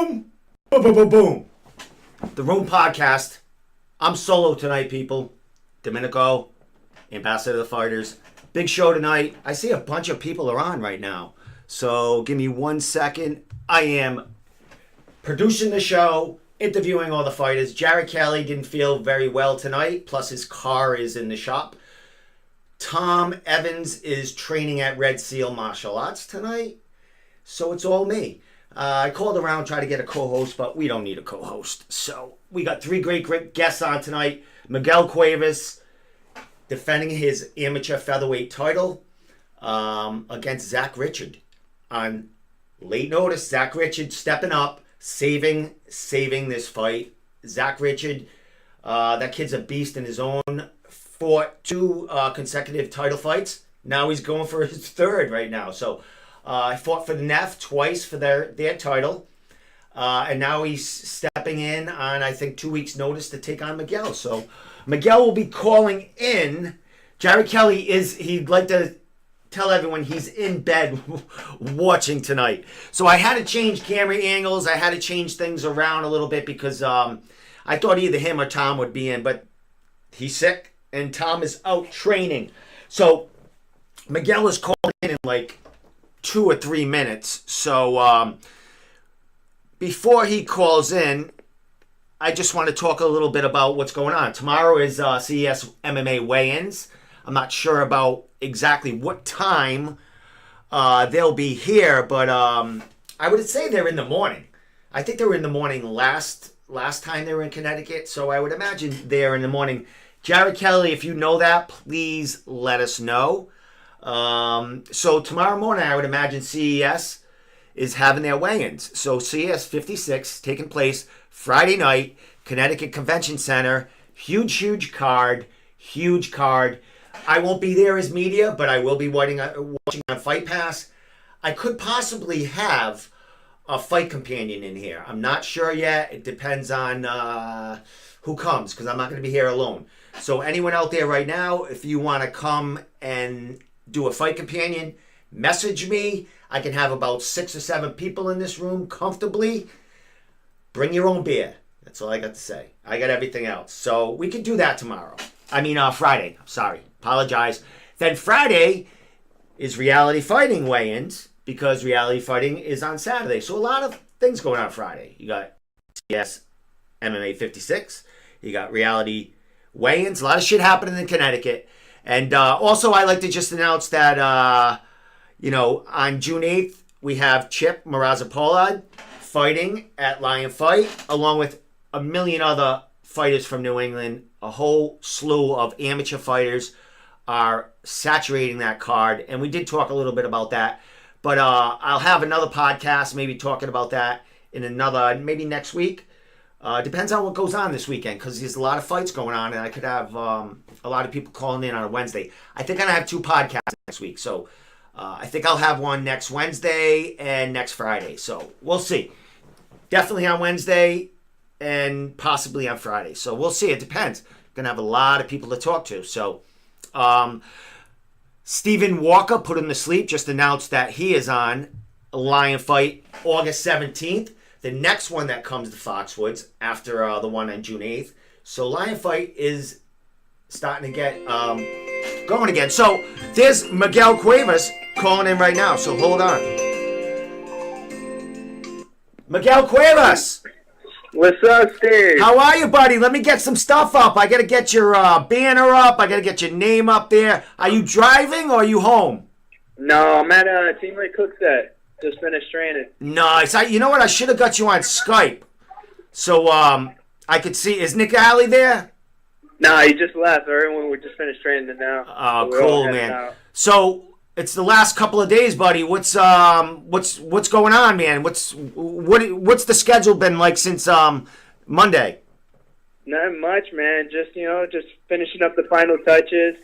Boom! Boom, boom, boom, boom. The Room Podcast. I'm solo tonight, people. Domenico, Ambassador of the Fighters. Big show tonight. I see a bunch of people are on right now. So give me 1 second. I am producing the show, interviewing all the fighters. Jared Kelly didn't feel very well tonight, plus his car is in the shop. Tom Evans is training at Red Seal Martial Arts tonight. So it's all me. I called around, tried to get a co-host, but we don't need a co-host. So we got three great guests on tonight. Miguel Cuevas defending his amateur featherweight title against Zach Richard. On late notice, Zach Richard stepping up, saving this fight. Zach Richard, that kid's a beast in his own. Fought two consecutive title fights. Now he's going for his third right now. So I fought for the NEF twice for their title. And now he's stepping in on, I think, 2 weeks' notice to take on Miguel. So Miguel will be calling in. Jared Kelly he'd like to tell everyone he's in bed watching tonight. So I had to change camera angles. I had to change things around a little bit because I thought either him or Tom would be in. But he's sick and Tom is out training. So Miguel is calling in like 2 or 3 minutes. So before he calls in, I just want to talk a little bit about what's going on. Tomorrow is CES MMA weigh-ins. I'm not sure about exactly what time they'll be here, but I would say they're in the morning. I think they were in the morning last time they were in Connecticut, so I would imagine they're in the morning. Jared Kelly, if you know that, please let us know. So tomorrow morning, I would imagine CES is having their weigh-ins. So CES 56 taking place Friday night, Connecticut Convention Center. Huge card. I won't be there as media, but I will be watching on Fight Pass. I could possibly have a fight companion in here. I'm not sure yet. It depends on who comes, because I'm not going to be here alone. So anyone out there right now, if you want to come and do a fight companion, message me. I can have about 6 or 7 people in this room comfortably. Bring your own beer. That's all I got to say. I got everything else. So we could do that tomorrow. Friday. Sorry. Apologize. Then Friday is reality fighting weigh-ins because reality fighting is on Saturday. So a lot of things going on Friday. You got CES MMA 56. You got reality weigh-ins. A lot of shit happening in Connecticut. And also, I like to just announce that, on June 8th, we have Chip Marazza-Pollard fighting at Lion Fight, along with a million other fighters from New England. A whole slew of amateur fighters are saturating that card. And we did talk a little bit about that. But I'll have another podcast maybe talking about that in maybe next week. Depends on what goes on this weekend, because there's a lot of fights going on, and I could have a lot of people calling in on a Wednesday. I think I'm going to have 2 podcasts next week. So I think I'll have one next Wednesday and next Friday. So we'll see. Definitely on Wednesday and possibly on Friday. So we'll see. It depends. Going to have a lot of people to talk to. So Stephen Walker, put him to sleep, just announced that he is on a Lion Fight August 17th. The next one that comes to Foxwoods after the one on June 8th. So Lion Fight is starting to get going again. So there's Miguel Cuevas calling in right now. So hold on. Miguel Cuevas. What's up, Steve? How are you, buddy? Let me get some stuff up. I got to get your banner up. I got to get your name up there. Are you driving or are you home? No, I'm at Team Ray Cookset. Just finished training. Nice. You know what? I should have got you on Skype. So I could see. Is Nick Alley there? No, he just left. Everyone, we just finished training now. Oh, so cool, man. Out. So it's the last couple of days, buddy. What's going on, man? What's the schedule been like since Monday? Not much, man. Just finishing up the final touches,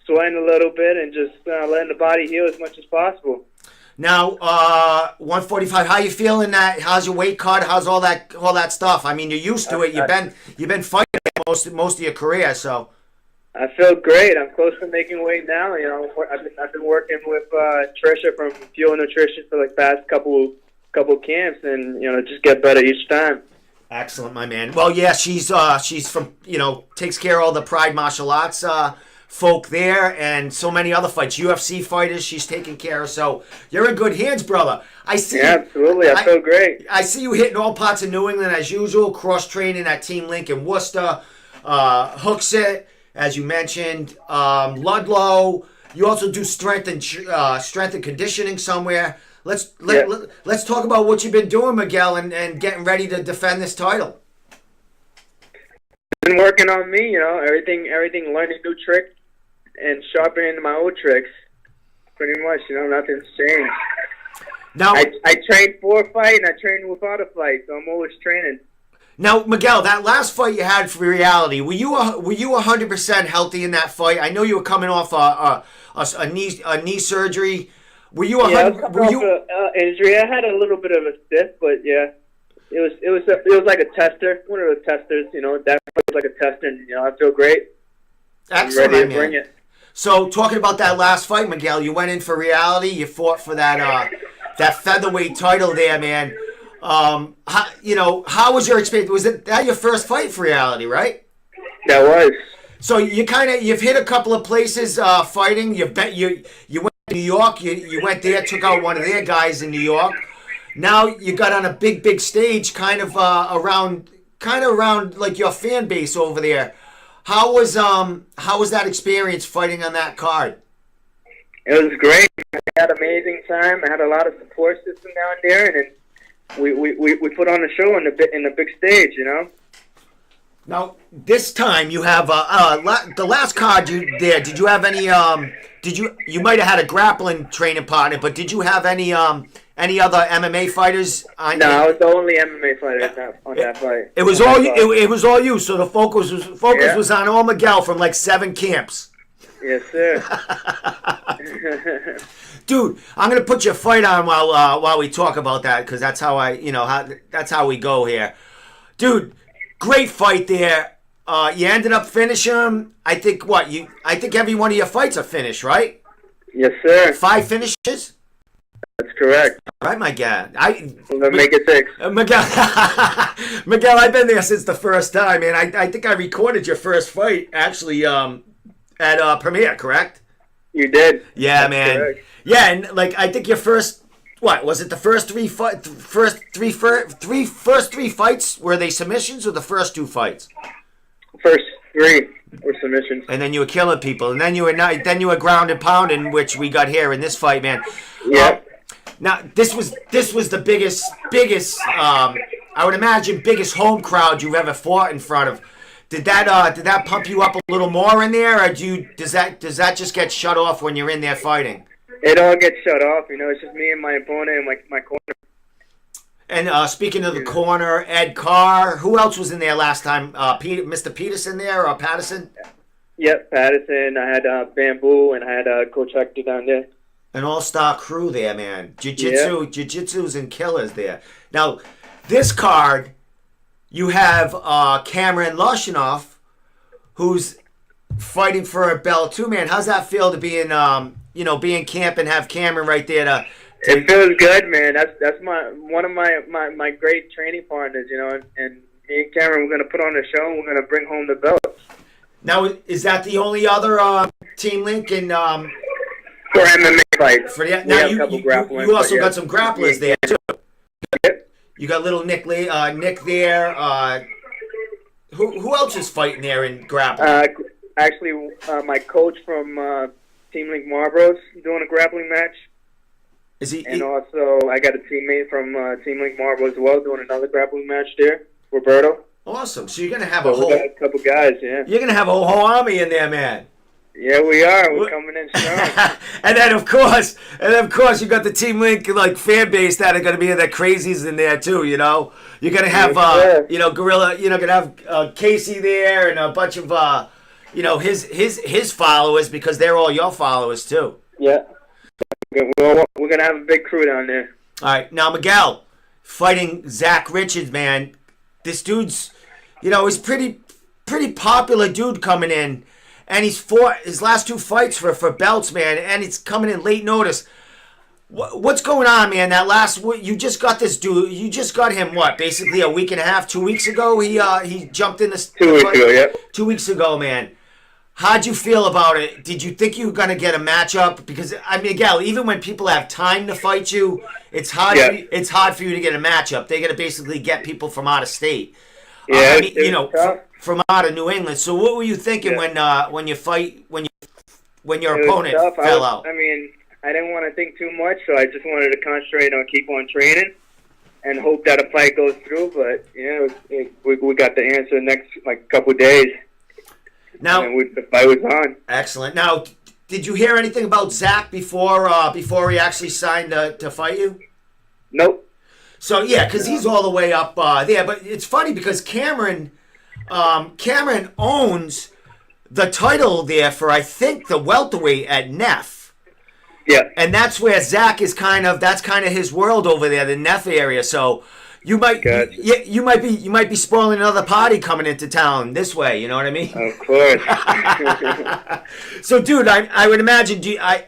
sweating a little bit, and just letting the body heal as much as possible. Now, 145. How you feeling? How's your weight cut? How's all that stuff? I mean, you're used to it. You've been fighting most of your career, so. I feel great. I'm close to making weight now. I've been working with Trisha from Fuel Nutrition for like past couple couple camps, and just get better each time. Excellent, my man. Well, yeah, she's from, takes care of all the Pride martial arts folk there, and so many other fights, UFC fighters she's taking care of. So you're in good hands, brother. I see. Yeah, absolutely. I feel great. I see you hitting all parts of New England as usual. Cross training at Team Link in Worcester, Hooksett, as you mentioned, Ludlow. You also do strength and conditioning somewhere. Let's talk about what you've been doing, Miguel, and getting ready to defend this title. Been working on me, everything, learning new tricks and sharpening my old tricks. Pretty much, nothing's changed. Now, I trained for a fight and I trained without a fight, so I'm always training. Now, Miguel, that last fight you had for reality, were you 100% healthy in that fight? I know you were coming off a knee surgery. Were you? Yeah, I was coming off an injury. I had a little bit of a stiff, but yeah, it was like a tester. One of those testers, that was like a tester, and I feel great. Excellent, I'm ready to bring it. So, talking about that last fight, Miguel, you went in for reality. You fought for that featherweight title there, man. How was your experience? Was that your first fight for reality, right? That was. So you've hit a couple of places fighting. You went to New York. You went there, took out one of their guys in New York. Now you got on a big stage, kind of around like your fan base over there. How was that experience fighting on that card? It was great. I had an amazing time. I had a lot of support system down there, and then we put on a show in the big stage, Now this time you have the last card you did. Did you have any? You might have had a grappling training partner, but did you have any other MMA fighters? No, I was the only MMA fighter on that fight. It was all you. It was all you. So the focus was on all Miguel from like 7 camps. Yes, sir. Dude, I'm gonna put your fight on while we talk about that, because that's how that's how we go here, dude. Great fight there. You ended up finishing him. I think every one of your fights are finished, right? Yes, sir. 5 finishes. That's correct. All right, my guy. We're gonna make it 6. Miguel, I've been there since the first time, and I think I recorded your first fight actually at Premiere, correct? You did. Yeah, That's man. correct. Yeah, and like I think your first, what was it? The first three fights were they submissions, or the first 2 fights? First 3 were submissions. And then you were killing people, and then you were ground and pounding, which we got here in this fight, man. Yeah. Now this was the biggest I would imagine biggest home crowd you've ever fought in front of. Did that pump you up a little more in there, or does that just get shut off when you're in there fighting? It all gets shut off, It's just me and my opponent and my corner. And speaking of the corner, Ed Carr. Who else was in there last time? Mr. Peterson there, or Patterson? Yep, Patterson. I had Bamboo, and I had Coach Hector down there. An all-star crew there, man. Jiu-jitsu's and killers there. Now, this card, you have Cameron Lushnov, who's fighting for a belt too, man. How's that feel to be in, be in camp and have Cameron right there to It feels good, man. That's one of my great training partners, and me and Cameron, we're gonna put on a show and we're gonna bring home the belt. Now, is that the only other Team Link in for MMA fights? Now you also got some grapplers there too. Yep. You got little Nick there. Who else is fighting there in grappling? Actually, my coach from Team Link Marlboro's doing a grappling match. Is he? And also, I got a teammate from Team Link Marlboro as well doing another grappling match there, Roberto. Awesome. So you're gonna have we got a couple guys, yeah. You're gonna have a whole army in there, man. Yeah, we are. We're coming in strong. and then of course, you got the Team Link fan base that are gonna be the crazies in there too. You're gonna have Gorilla. You're gonna have Casey there and a bunch of his followers, because they're all your followers too. Yeah. We're going to have a big crew down there. All right. Now, Miguel, fighting Zach Richards, man. This dude's, he's pretty popular dude coming in. And he's fought his last 2 fights for belts, man. And it's coming in late notice. What's going on, man? That you just got this dude. You just got him what? Basically a week and a half, 2 weeks ago. He jumped in this 2 weeks ago. Yep. 2 weeks ago, man. How'd you feel about it? Did you think you were gonna get a matchup? Because Miguel, even when people have time to fight you, it's hard. Yeah. It's hard for you to get a matchup. They got to basically get people from out of state. Yeah, from out of New England. So what were you thinking when your opponent fell out? I mean, I didn't want to think too much, so I just wanted to concentrate on keep on training and hope that a fight goes through. But we got the answer next couple days. Now the fight was on. Excellent. Now, did you hear anything about Zach before he actually signed to fight you? Nope. So yeah, because he's all the way up there. But it's funny because Cameron owns the title there for I think the welterweight at Neff. Yeah. And that's where Zach is that's kind of his world over there, the Neff area. So you might you might be spoiling another party coming into town this way, you know what I mean? Of course. So dude, I would imagine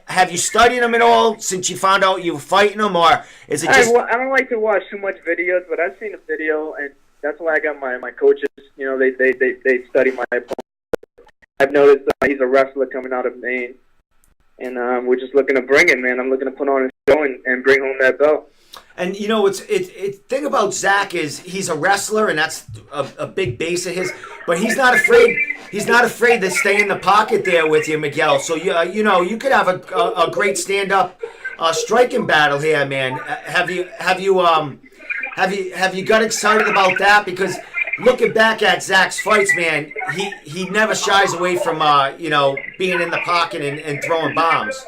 have you studied him at all since you found out you were fighting him, or is it just I don't like to watch too much videos, but I've seen a video, and that's why I got my coaches, they study my opponent. I've noticed he's a wrestler coming out of Maine. And we're just looking to bring it, man. I'm looking to put on a show and bring home that belt. And it's thing about Zach is he's a wrestler, and that's a big base of his. But he's not afraid. He's not afraid to stay in the pocket there with you, Miguel. So you could have a great stand up striking battle here, man. Have you got excited about that? Because looking back at Zach's fights, man, he never shies away from being in the pocket and throwing bombs.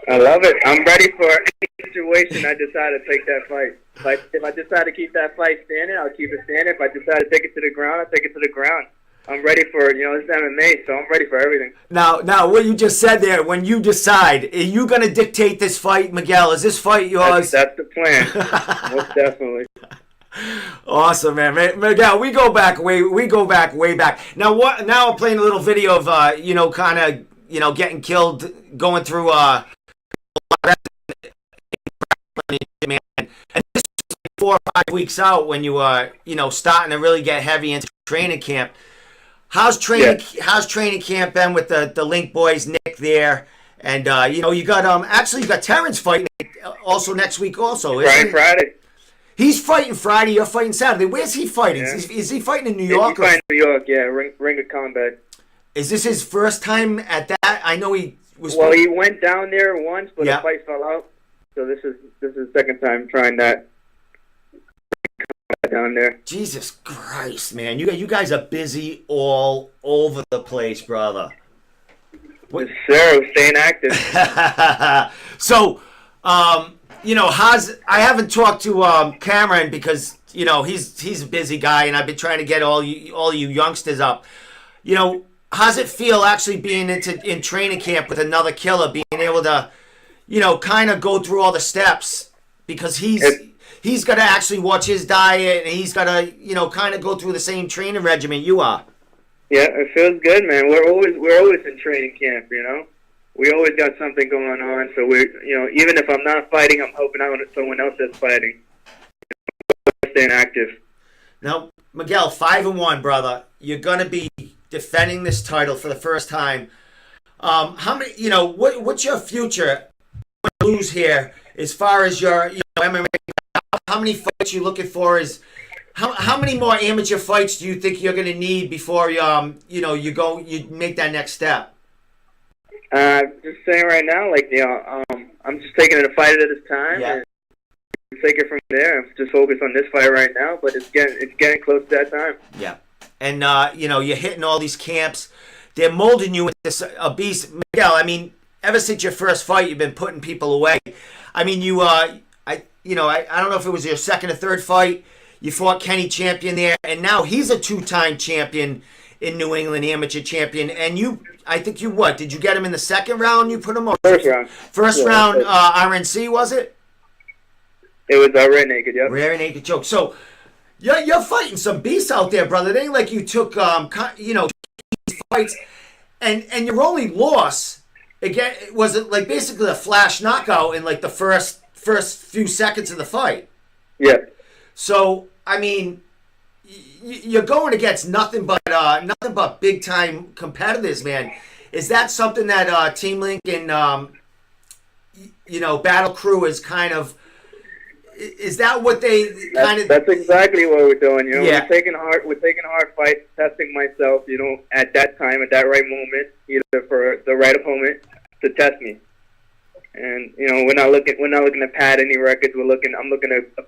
I love it. I'm ready for any situation I decide to take that fight. If I decide to keep that fight standing, I'll keep it standing. If I decide to take it to the ground, I'll take it to the ground. I'm ready for it's MMA, so I'm ready for everything. Now, what you just said there, when you decide, are you going to dictate this fight, Miguel? Is this fight yours? That's the plan. Most definitely. Awesome, man. Miguel, we go back way back. Now I'm playing a little video of getting killed, going through man. And this is 4 or 5 weeks out when you starting to really get heavy into training camp. How's training camp been with the Link boys, Nick there, and you got Terrence fighting also next week also. Friday. He's fighting Friday. You're fighting Saturday. Where's he fighting? Yeah. Is he fighting in New York? He's fighting in New York. Yeah, Ring of Combat. Is this his first time at that? I know he was. Well, he went down there once, but the fight fell out. So this is the second time trying that down there. Jesus Christ, man! You guys are busy all over the place, brother. Yes, sir. We're staying active. So, I haven't talked to Cameron because he's a busy guy, and I've been trying to get all you youngsters up. How's it feel actually being in training camp with another killer, being able to kind of go through all the steps, because he's got to actually watch his diet, and he's got to kind of go through the same training regimen you are. Yeah, it feels good, man. We're always in training camp, We always got something going on, so even if I'm not fighting, I'm hoping out someone else that's fighting. We're staying active. Now, Miguel, 5-1, brother. You're gonna be defending this title for the first time. How many? What's your future? Lose here as far as your MMA. How many fights you looking for? How many more amateur fights do you think you're gonna need before you make that next step? Just saying right now, I'm just taking it a fight at a time, and take it from there. I'm just focused on this fight right now, but it's getting close to that time. Yeah, and you're hitting all these camps. They're molding you into a beast, Miguel. I mean, ever since your first fight, you've been putting people away. I mean, I don't know if it was your second or third fight. You fought Kenny Champion there, and now he's a 2-time champion in New England, amateur champion. And I think what? Did you get him in the second round? You put him on first round. First round, RNC, was it? It was rear naked, yep. Rear naked choke. So you're fighting some beasts out there, brother. It ain't like you took fights, and your only loss again, was it like basically a flash knockout in like the first few seconds of the fight? Yeah. So I mean, you're going against nothing but big time competitors, man. Is that something that Team Link and Battle Crew is kind of? Is that what they kind of? That's exactly what we're doing. Yeah. We're taking hard fights, testing myself. At that time, at that right moment, either for the right opponent to test me. And we're not looking to pad any records. I'm looking at.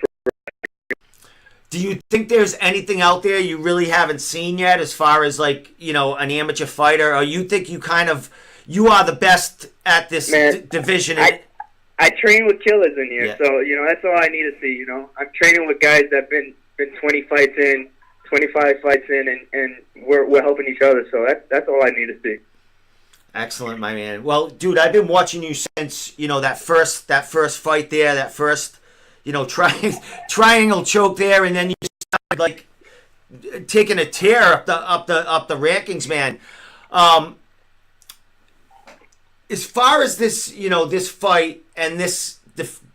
Do you think there's anything out there you really haven't seen yet, as far as like an amateur fighter, or you think you are the best at this division? I train with killers in here, Yeah. so that's all I need to see. I'm training with guys that've been 20 fights in, 25 fights in, and we're helping each other. So that's all I need to see. Excellent, my man. Well, dude, I've been watching you since that first fight there, that first triangle choke there, and then you started like taking a tear up the rankings, man. As far as this this fight and this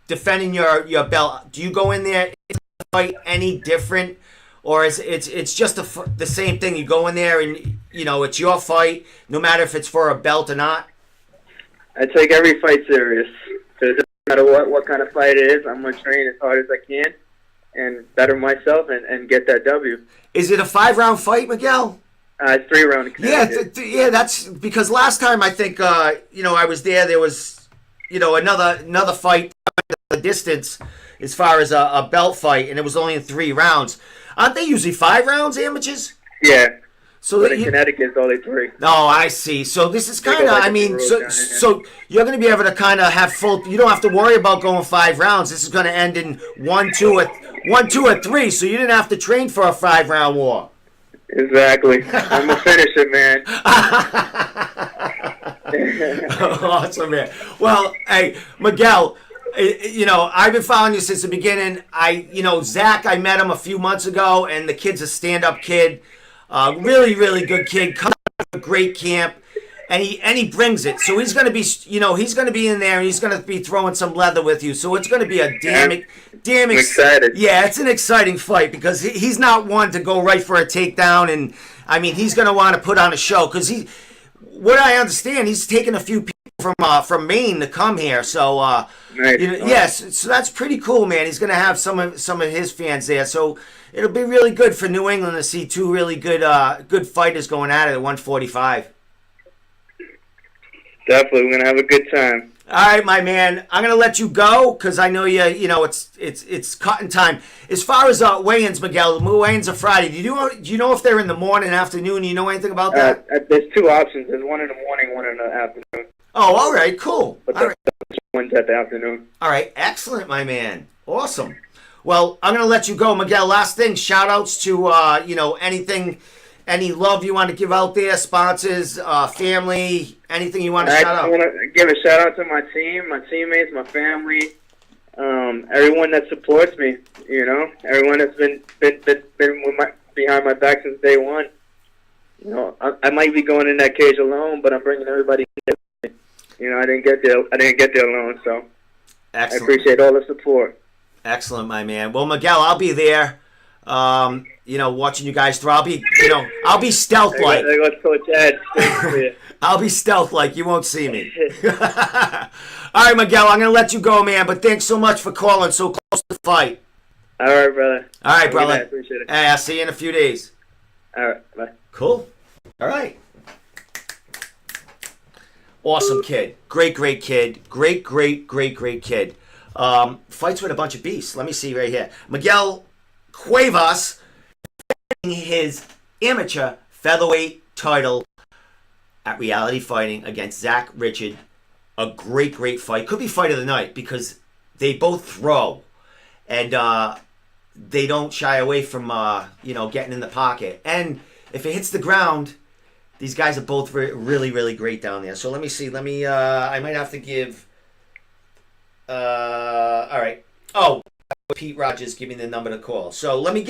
defending your belt, do you go in there is the fight any different, or is it's just the same thing? You go in there and it's your fight, no matter if it's for a belt or not. I take every fight serious. So it doesn't matter what kind of fight it is. I'm gonna train as hard as I can and better myself and get that W. Is it a 5-round fight, Miguel? It's 3-round. Yeah, that's because last time I think I was there. There was another fight the distance as far as a belt fight, and it was only in 3 rounds. Aren't they usually 5 rounds, amateurs? Yeah. So but in Connecticut, it's only 3. Oh, I see. So this is kind of, so you're going to be able to kind of have full. You don't have to worry about going 5 rounds. This is going to end in 1, 2, or 3. So you didn't have to train for a 5-round war. Exactly. I'm a finisher, man. Awesome, man. Well, hey, Miguel, I've been following you since the beginning. Zach, I met him a few months ago, and the kid's a stand-up kid. Really, really good kid. Comes out of a great camp, and he brings it. So he's gonna be, he's gonna be in there, and he's gonna be throwing some leather with you. So it's gonna be a damn excited. Yeah, it's an exciting fight because he's not one to go right for a takedown, and I mean he's gonna want to put on a show because what I understand, he's taking a few people from Maine to come here. So nice. Yes, so that's pretty cool, man. He's gonna have some of his fans there. So it'll be really good for New England to see 2 really good fighters going at it at 145. Definitely, we're gonna have a good time. All right, my man. I'm gonna let you go because I know it's cutting time. As far as weigh-ins, Miguel, the weigh-ins are Friday. Do you know if they're in the morning, afternoon? Do you know anything about that? There's 2 options. There's one in the morning, one in the afternoon. Oh, all right, cool. But one's at the afternoon. All right, excellent, my man. Awesome. Well, I'm gonna let you go, Miguel. Last thing, shout outs to anything. Any love you want to give out there? Sponsors, family, anything you want to shout out? I want to give a shout out to my team, my teammates, my family, everyone that supports me. Everyone that's been behind my back since day one. I might be going in that cage alone, but I'm bringing everybody in. I didn't get there alone, so excellent. I appreciate all the support. Excellent, my man. Well, Miguel, I'll be there. Watching you guys throw. I'll be stealth like. There goes Coach Ed. I'll be stealth like. You won't see me. All right, Miguel, I'm gonna let you go, man. But thanks so much for calling so close to the fight. All right, brother. All right, brother. I appreciate it. Hey, I'll see you in a few days. All right, bye. Cool. All right. Awesome kid. Great kid. Great kid. Fights with a bunch of beasts. Let me see right here. Miguel Cuevas his amateur featherweight title at Reality Fighting against Zach Richard. A great fight. Could be fight of the night because they both throw and they don't shy away from getting in the pocket. And if it hits the ground, these guys are both really great down there. So let me see. I might have to give. All right. Oh, Pete Rogers, give me the number to call. So let me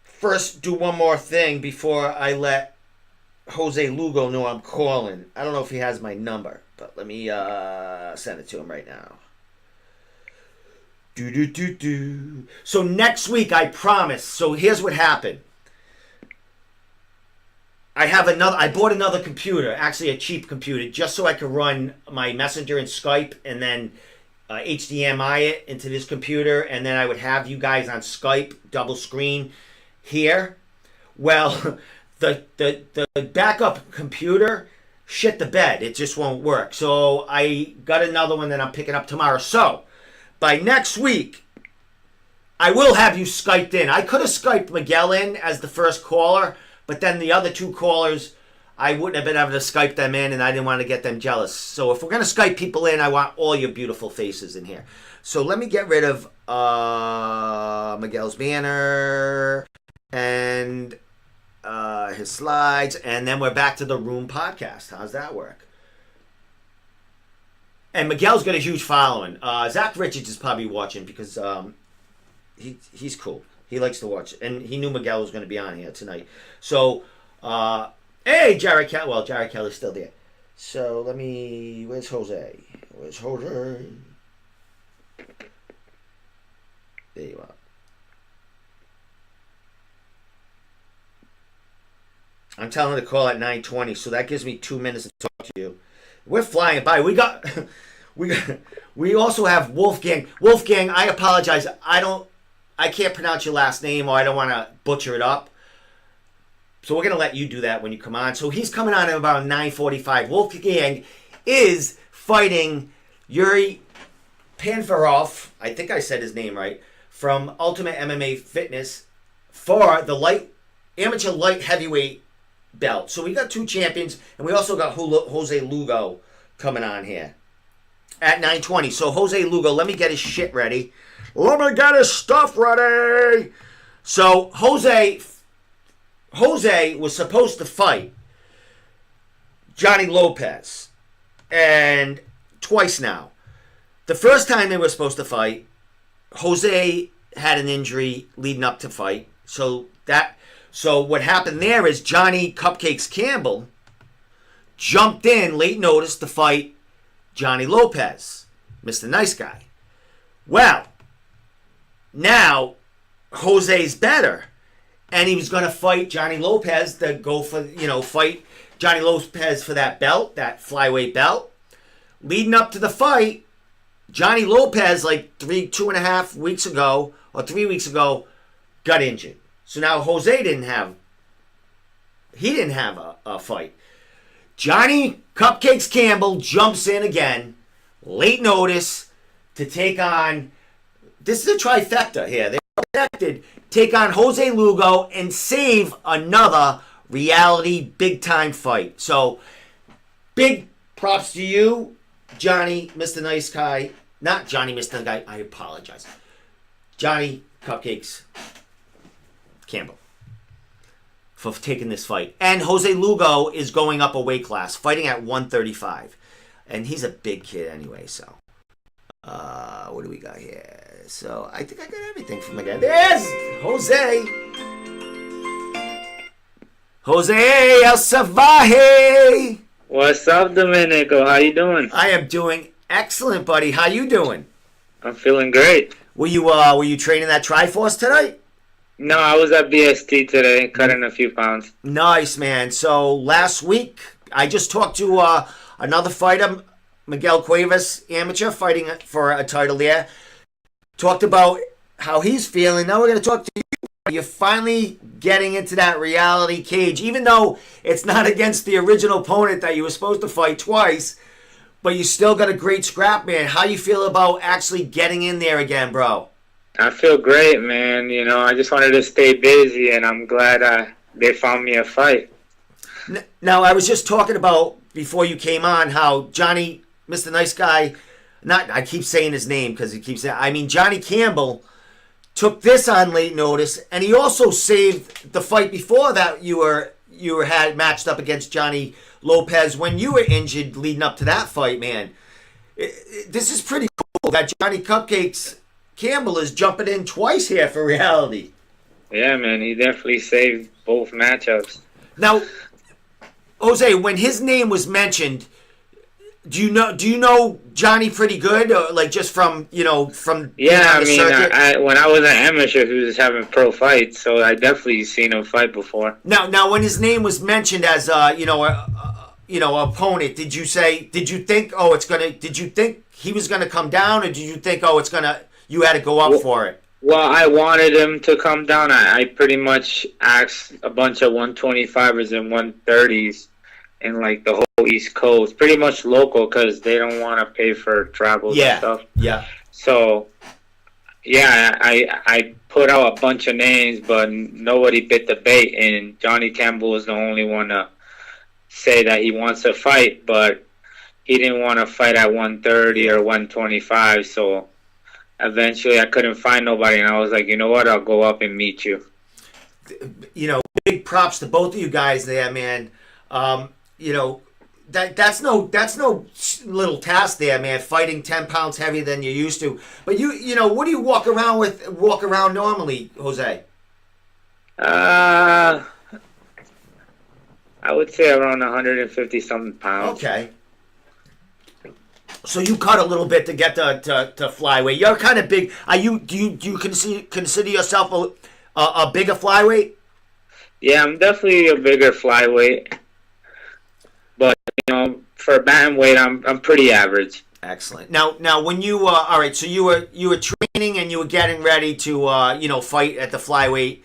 first do one more thing before I let Jose Lugo know I'm calling. I don't know if he has my number, but let me send it to him right now. So next week, I promise. So here's what happened. I bought another computer, actually a cheap computer, just so I could run my Messenger and Skype, and then HDMI it into this computer, and then I would have you guys on Skype, double screen here. Well, the backup computer shit the bed. It just won't work. So I got another one that I'm picking up tomorrow. So by next week, I will have you Skyped in. I could have Skyped Miguel in as the first caller, but then the other two callers, I wouldn't have been able to Skype them in, and I didn't want to get them jealous. So if we're going to Skype people in, I want all your beautiful faces in here. So let me get rid of Miguel's banner and his slides, and then we're back to the Room podcast. How's that work? And Miguel's got a huge following. Zach Richards is probably watching because he's cool. He likes to watch, and he knew Miguel was going to be on here tonight. So, hey, Jared Kelly. Well, Jared Kelly's still there. So let me. Where's Jose? Where's Jose? There you are. I'm telling him to call at 9:20, so that gives me 2 minutes to talk to you. We're flying by. We also have Wolfgang. Wolfgang, I apologize. I can't pronounce your last name, or I don't want to butcher it up. So we're going to let you do that when you come on. So he's coming on at about 9:45. Wolfgang is fighting Yuri Panfarov, I think I said his name right, from Ultimate MMA Fitness for the amateur light heavyweight belt. So we got two champions, and we also got Jose Lugo coming on here at 9:20. So Jose Lugo, let me get his shit ready. Let me get his stuff ready. So Jose was supposed to fight Johnny Lopez, and twice now. The first time they were supposed to fight, Jose had an injury leading up to fight. So what happened there is Johnny Cupcakes Campbell jumped in late notice to fight Johnny Lopez, Mr. Nice Guy. Well, now Jose's better, and he was going to fight Johnny Lopez to go for, fight Johnny Lopez for that belt, that flyweight belt. Leading up to the fight, Johnny Lopez, like 2.5 weeks ago or 3 weeks ago, got injured. So now Jose didn't have a fight. Johnny Cupcakes Campbell jumps in again, late notice, to take on, this is a trifecta here. They're connected, take on Jose Lugo and save another reality big-time fight. So, big props to you, Johnny, Mr. Nice Guy. Not Johnny, Mr. Guy. I apologize. Johnny Cupcakes Campbell for taking this fight. And Jose Lugo is going up a weight class, fighting at 135. And he's a big kid anyway, so. What do we got here? So, I think I got everything from my guy. There's Jose. Jose El Salvaje. What's up, Domenico? How you doing? I am doing excellent, buddy. How you doing? I'm feeling great. Were you training that Triforce tonight? No, I was at BST today, cutting a few pounds. Nice, man. So last week, I just talked to another fighter, Miguel Cuevas, amateur, fighting for a title there. Talked about how he's feeling. Now we're going to talk to you. You're finally getting into that reality cage, even though it's not against the original opponent that you were supposed to fight twice, but you still got a great scrap, man. How you feel about actually getting in there again, bro? I feel great, man. I just wanted to stay busy, and I'm glad they found me a fight. Now, I was just talking about, before you came on, how Johnny, Mr. Nice Guy, I keep saying his name because he keeps saying, Johnny Campbell took this on late notice, and he also saved the fight before that you had matched up against Johnny Lopez when you were injured leading up to that fight, man. This is pretty cool that Johnny Cupcakes Campbell is jumping in twice here for reality. Yeah, man, he definitely saved both matchups. Now, Jose, when his name was mentioned, do you know Johnny pretty good, or like just from being on the circuit? When I was an amateur, he was having pro fights, so I definitely seen him fight before. Now, when his name was mentioned as opponent, did you think he was gonna come down, or did you think you had to go up for it? Well, I wanted him to come down. I pretty much asked a bunch of 125ers and 130s in like the whole East Coast, pretty much local, because they don't want to pay for travels and stuff. Yeah. So, yeah, I put out a bunch of names, but nobody bit the bait, and Johnny Campbell was the only one to say that he wants to fight, but he didn't want to fight at 130 or 125, so eventually I couldn't find nobody, and I was like, you know what, I'll go up and meet you. Big props to both of you guys there, man. That's no little task there, man. Fighting 10 pounds heavier than you used to. But what do you walk around normally, Jose? I would say around 150 something pounds. Okay. So you cut a little bit to get to flyweight. You're kind of big. Do you consider yourself a bigger flyweight? Yeah, I'm definitely a bigger flyweight. But for bantamweight, I'm pretty average. Excellent. Now when you all right, so you were training and you were getting ready to fight at the flyweight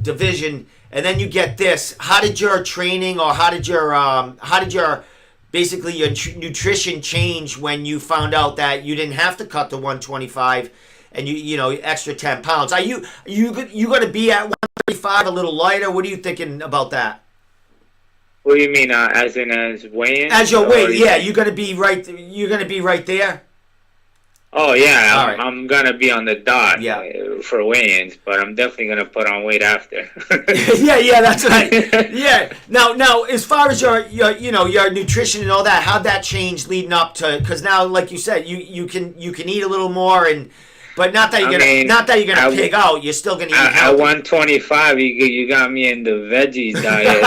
division, and then you get this. How did your training, or how did your basically your nutrition change when you found out that you didn't have to cut to 125 and extra 10 pounds? Are you going to be at 135 a little lighter? What are you thinking about that? What do you mean, as weigh-in? As your weight, yeah. You're gonna be right there. Oh yeah, All right. I'm gonna be on the dot for weigh-ins, but I'm definitely gonna put on weight after. yeah, that's right. Yeah. Now, as far as your nutrition and all that, how'd that change leading up to? Because now, like you said, you can eat a little more But not that you're gonna pig out. You're still gonna eat at 125. You got me in the veggies diet.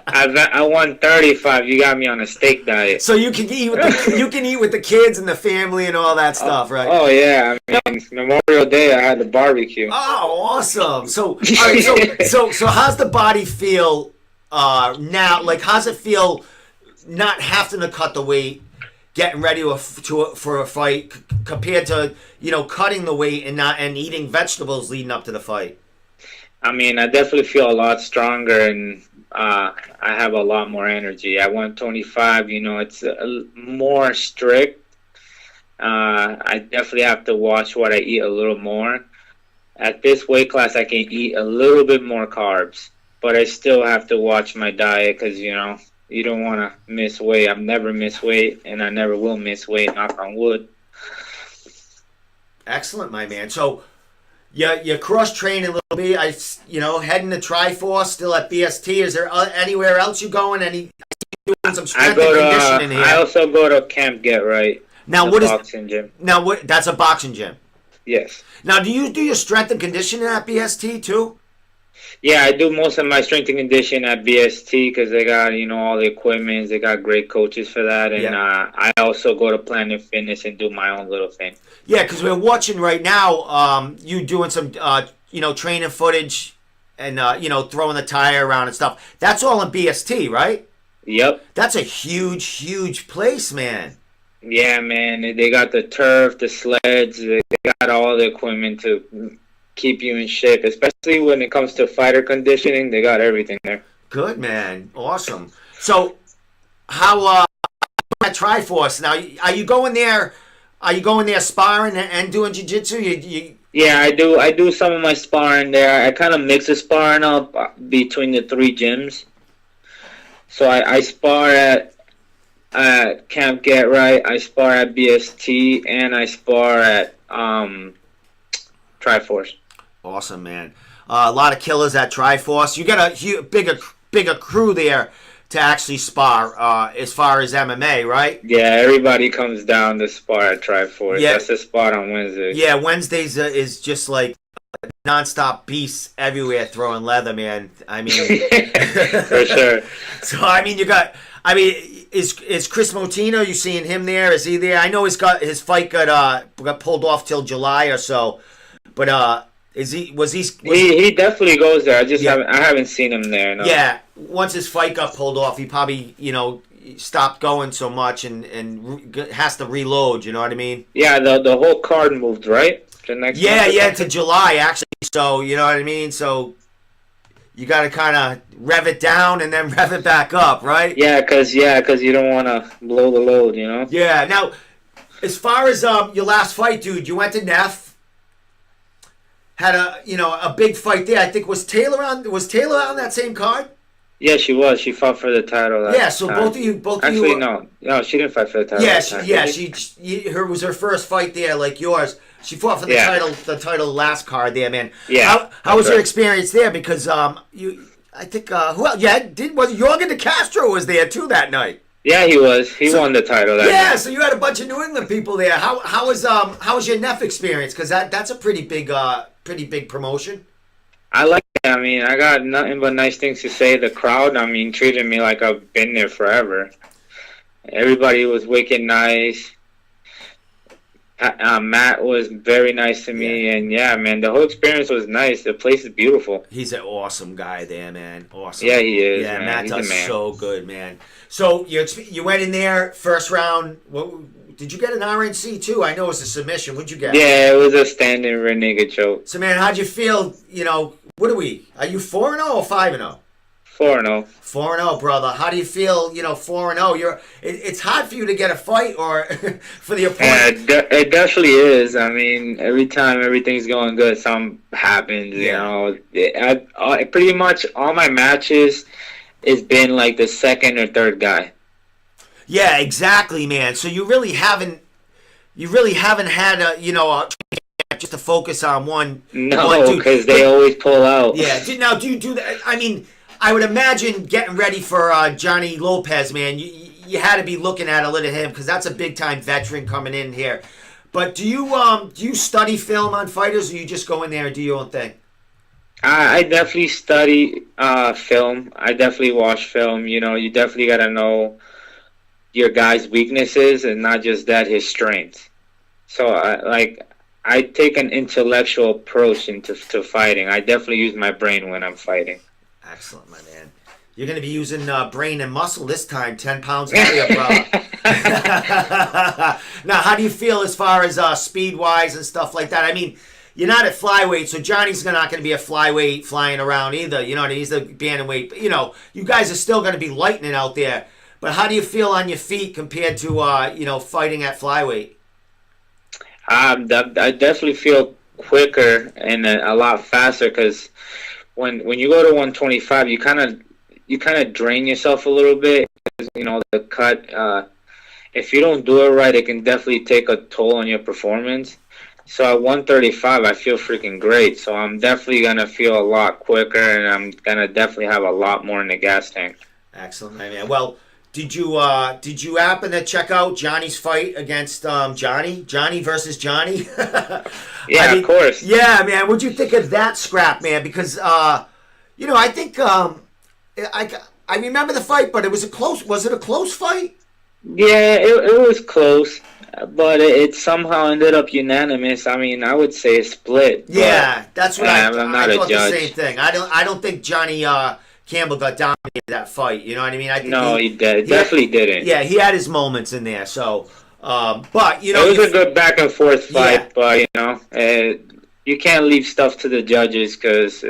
At 135, you got me on a steak diet. So you can eat with the kids and the family and all that stuff, right? Oh yeah, Memorial Day I had the barbecue. Oh, awesome! So all right, so how's the body feel now? Like, how's it feel not having to cut the weight, getting ready for a fight, compared to cutting the weight and eating vegetables leading up to the fight? I mean, I definitely feel a lot stronger, and I have a lot more energy. At 125, it's more strict. I definitely have to watch what I eat a little more. At this weight class, I can eat a little bit more carbs, but I still have to watch my diet because, you don't want to miss weight. I've never missed weight, and I never will miss weight, knock on wood. Excellent, my man. So, you cross-train a little bit. Heading to Triforce, still at BST. Is there anywhere else you going? Doing some strength and conditioning here? I also go to Camp Get Right. Now, boxing gym. Now, that's a boxing gym? Yes. Now, do you do your strength and conditioning at BST, too? Yeah, I do most of my strength and condition at BST because they got, all the equipment. They got great coaches for that. And I also go to Planet Fitness and do my own little thing. Yeah, because we're watching right now you doing some, training footage and, throwing the tire around and stuff. That's all in BST, right? Yep. That's a huge, huge place, man. Yeah, man. They got the turf, the sleds. They got all the equipment to keep you in shape, especially when it comes to fighter conditioning. They got everything there. Good, man. Awesome. So, how at Triforce now? Are you going there? Are you going there sparring and doing jiu-jitsu? Yeah, I do. I do some of my sparring there. I kind of mix the sparring up between the three gyms. So I spar at Camp Get Right. I spar at BST, and I spar at Triforce. Awesome, man. A lot of killers at Triforce. You got a bigger crew there to actually spar as far as MMA, right? Yeah, everybody comes down to spar at Triforce. Yeah. That's the spot on Wednesdays. Yeah, Wednesdays is just like nonstop beasts everywhere throwing leather, man. I mean, For sure. So I mean, is Chris Motino? You seeing him there? Is he there? I know his fight got pulled off till July or so, but he definitely goes there. I haven't seen him there. No. Yeah, once his fight got pulled off, he probably stopped going so much and has to reload. You know what I mean? Yeah, the whole card moved, right? The next month to July actually. So you know what I mean. So you got to kind of rev it down and then rev it back up, right? Yeah, cause you don't want to blow the load, you know. Yeah. Now, as far as your last fight, dude, you went to Neff. Had a big fight there. I think was Taylor on that same card? Yeah, she was. She fought for the title. So time. both of you. Actually, no, she didn't fight for the title. It was her first fight there, like yours. She fought for the title last card there, man. Yeah. How was your experience there? Because I think who else? Yeah, was Jorgen De Castro was there too that night? Yeah, he was. He won the title that night. So you had a bunch of New England people there. How was your Neff experience? Because that's a pretty big promotion. I like it. I mean, I got nothing but nice things to say. The crowd, I mean, treated me like I've been there forever. Everybody was wicked nice. Matt was very nice to me, and man, the whole experience was nice. The place is beautiful. He's an awesome guy there, man. Awesome. Yeah, he is. Yeah, man. Matt He's does a man. so good, man. So you went in there first round. Did you get an RNC too? I know it was a submission. What'd you get? Yeah, it was a standing rear naked choke. So man, how'd you feel? What are we? Are you 4-0 or 5-0? 4-0. 4-0, brother. How do you feel? 4-0. It's hard for you to get a fight or for the opponent. Yeah, it definitely is. I mean, every time everything's going good, something happens. I pretty much all my matches, it's been like the second or third guy. Yeah, exactly, man. So you really haven't had a just to focus on one. No, because they always pull out. Yeah. Now, do you do that? I mean, I would imagine getting ready for Johnny Lopez, man. You had to be looking at him because that's a big time veteran coming in here. But do you study film on fighters, or you just go in there and do your own thing? I definitely study film. I definitely watch film. You definitely got to know your guy's weaknesses and not just that, his strengths. So I take an intellectual approach into fighting. I definitely use my brain when I'm fighting. Excellent, my man. You're going to be using brain and muscle this time, 10 pounds heavier, bro. Now, how do you feel as far as speed-wise and stuff like that? I mean, you're not at flyweight, so Johnny's not going to be a flyweight flying around either. He's the bantamweight. But, you guys are still going to be lightning out there. But how do you feel on your feet compared to, fighting at flyweight? I definitely feel quicker and a lot faster because when you go to 125, you kind of drain yourself a little bit. The cut. If you don't do it right, it can definitely take a toll on your performance. So at 135, I feel freaking great. So I'm definitely gonna feel a lot quicker, and I'm gonna definitely have a lot more in the gas tank. Excellent, my man. Well, did you happen to check out Johnny's fight against Johnny versus Johnny? Yeah, of course. Yeah, man. What'd you think of that scrap, man? Because I think I remember the fight, but was it a close fight? Yeah, it was close, but it somehow ended up unanimous. I mean, I would say a split. Yeah, that's what I'm not I thought a judge. the same thing. I don't think Johnny Campbell got dominated that fight. You know what I mean? I think he definitely didn't. Yeah, he had his moments in there. So, but it was a good back and forth fight. Yeah. But you can't leave stuff to the judges because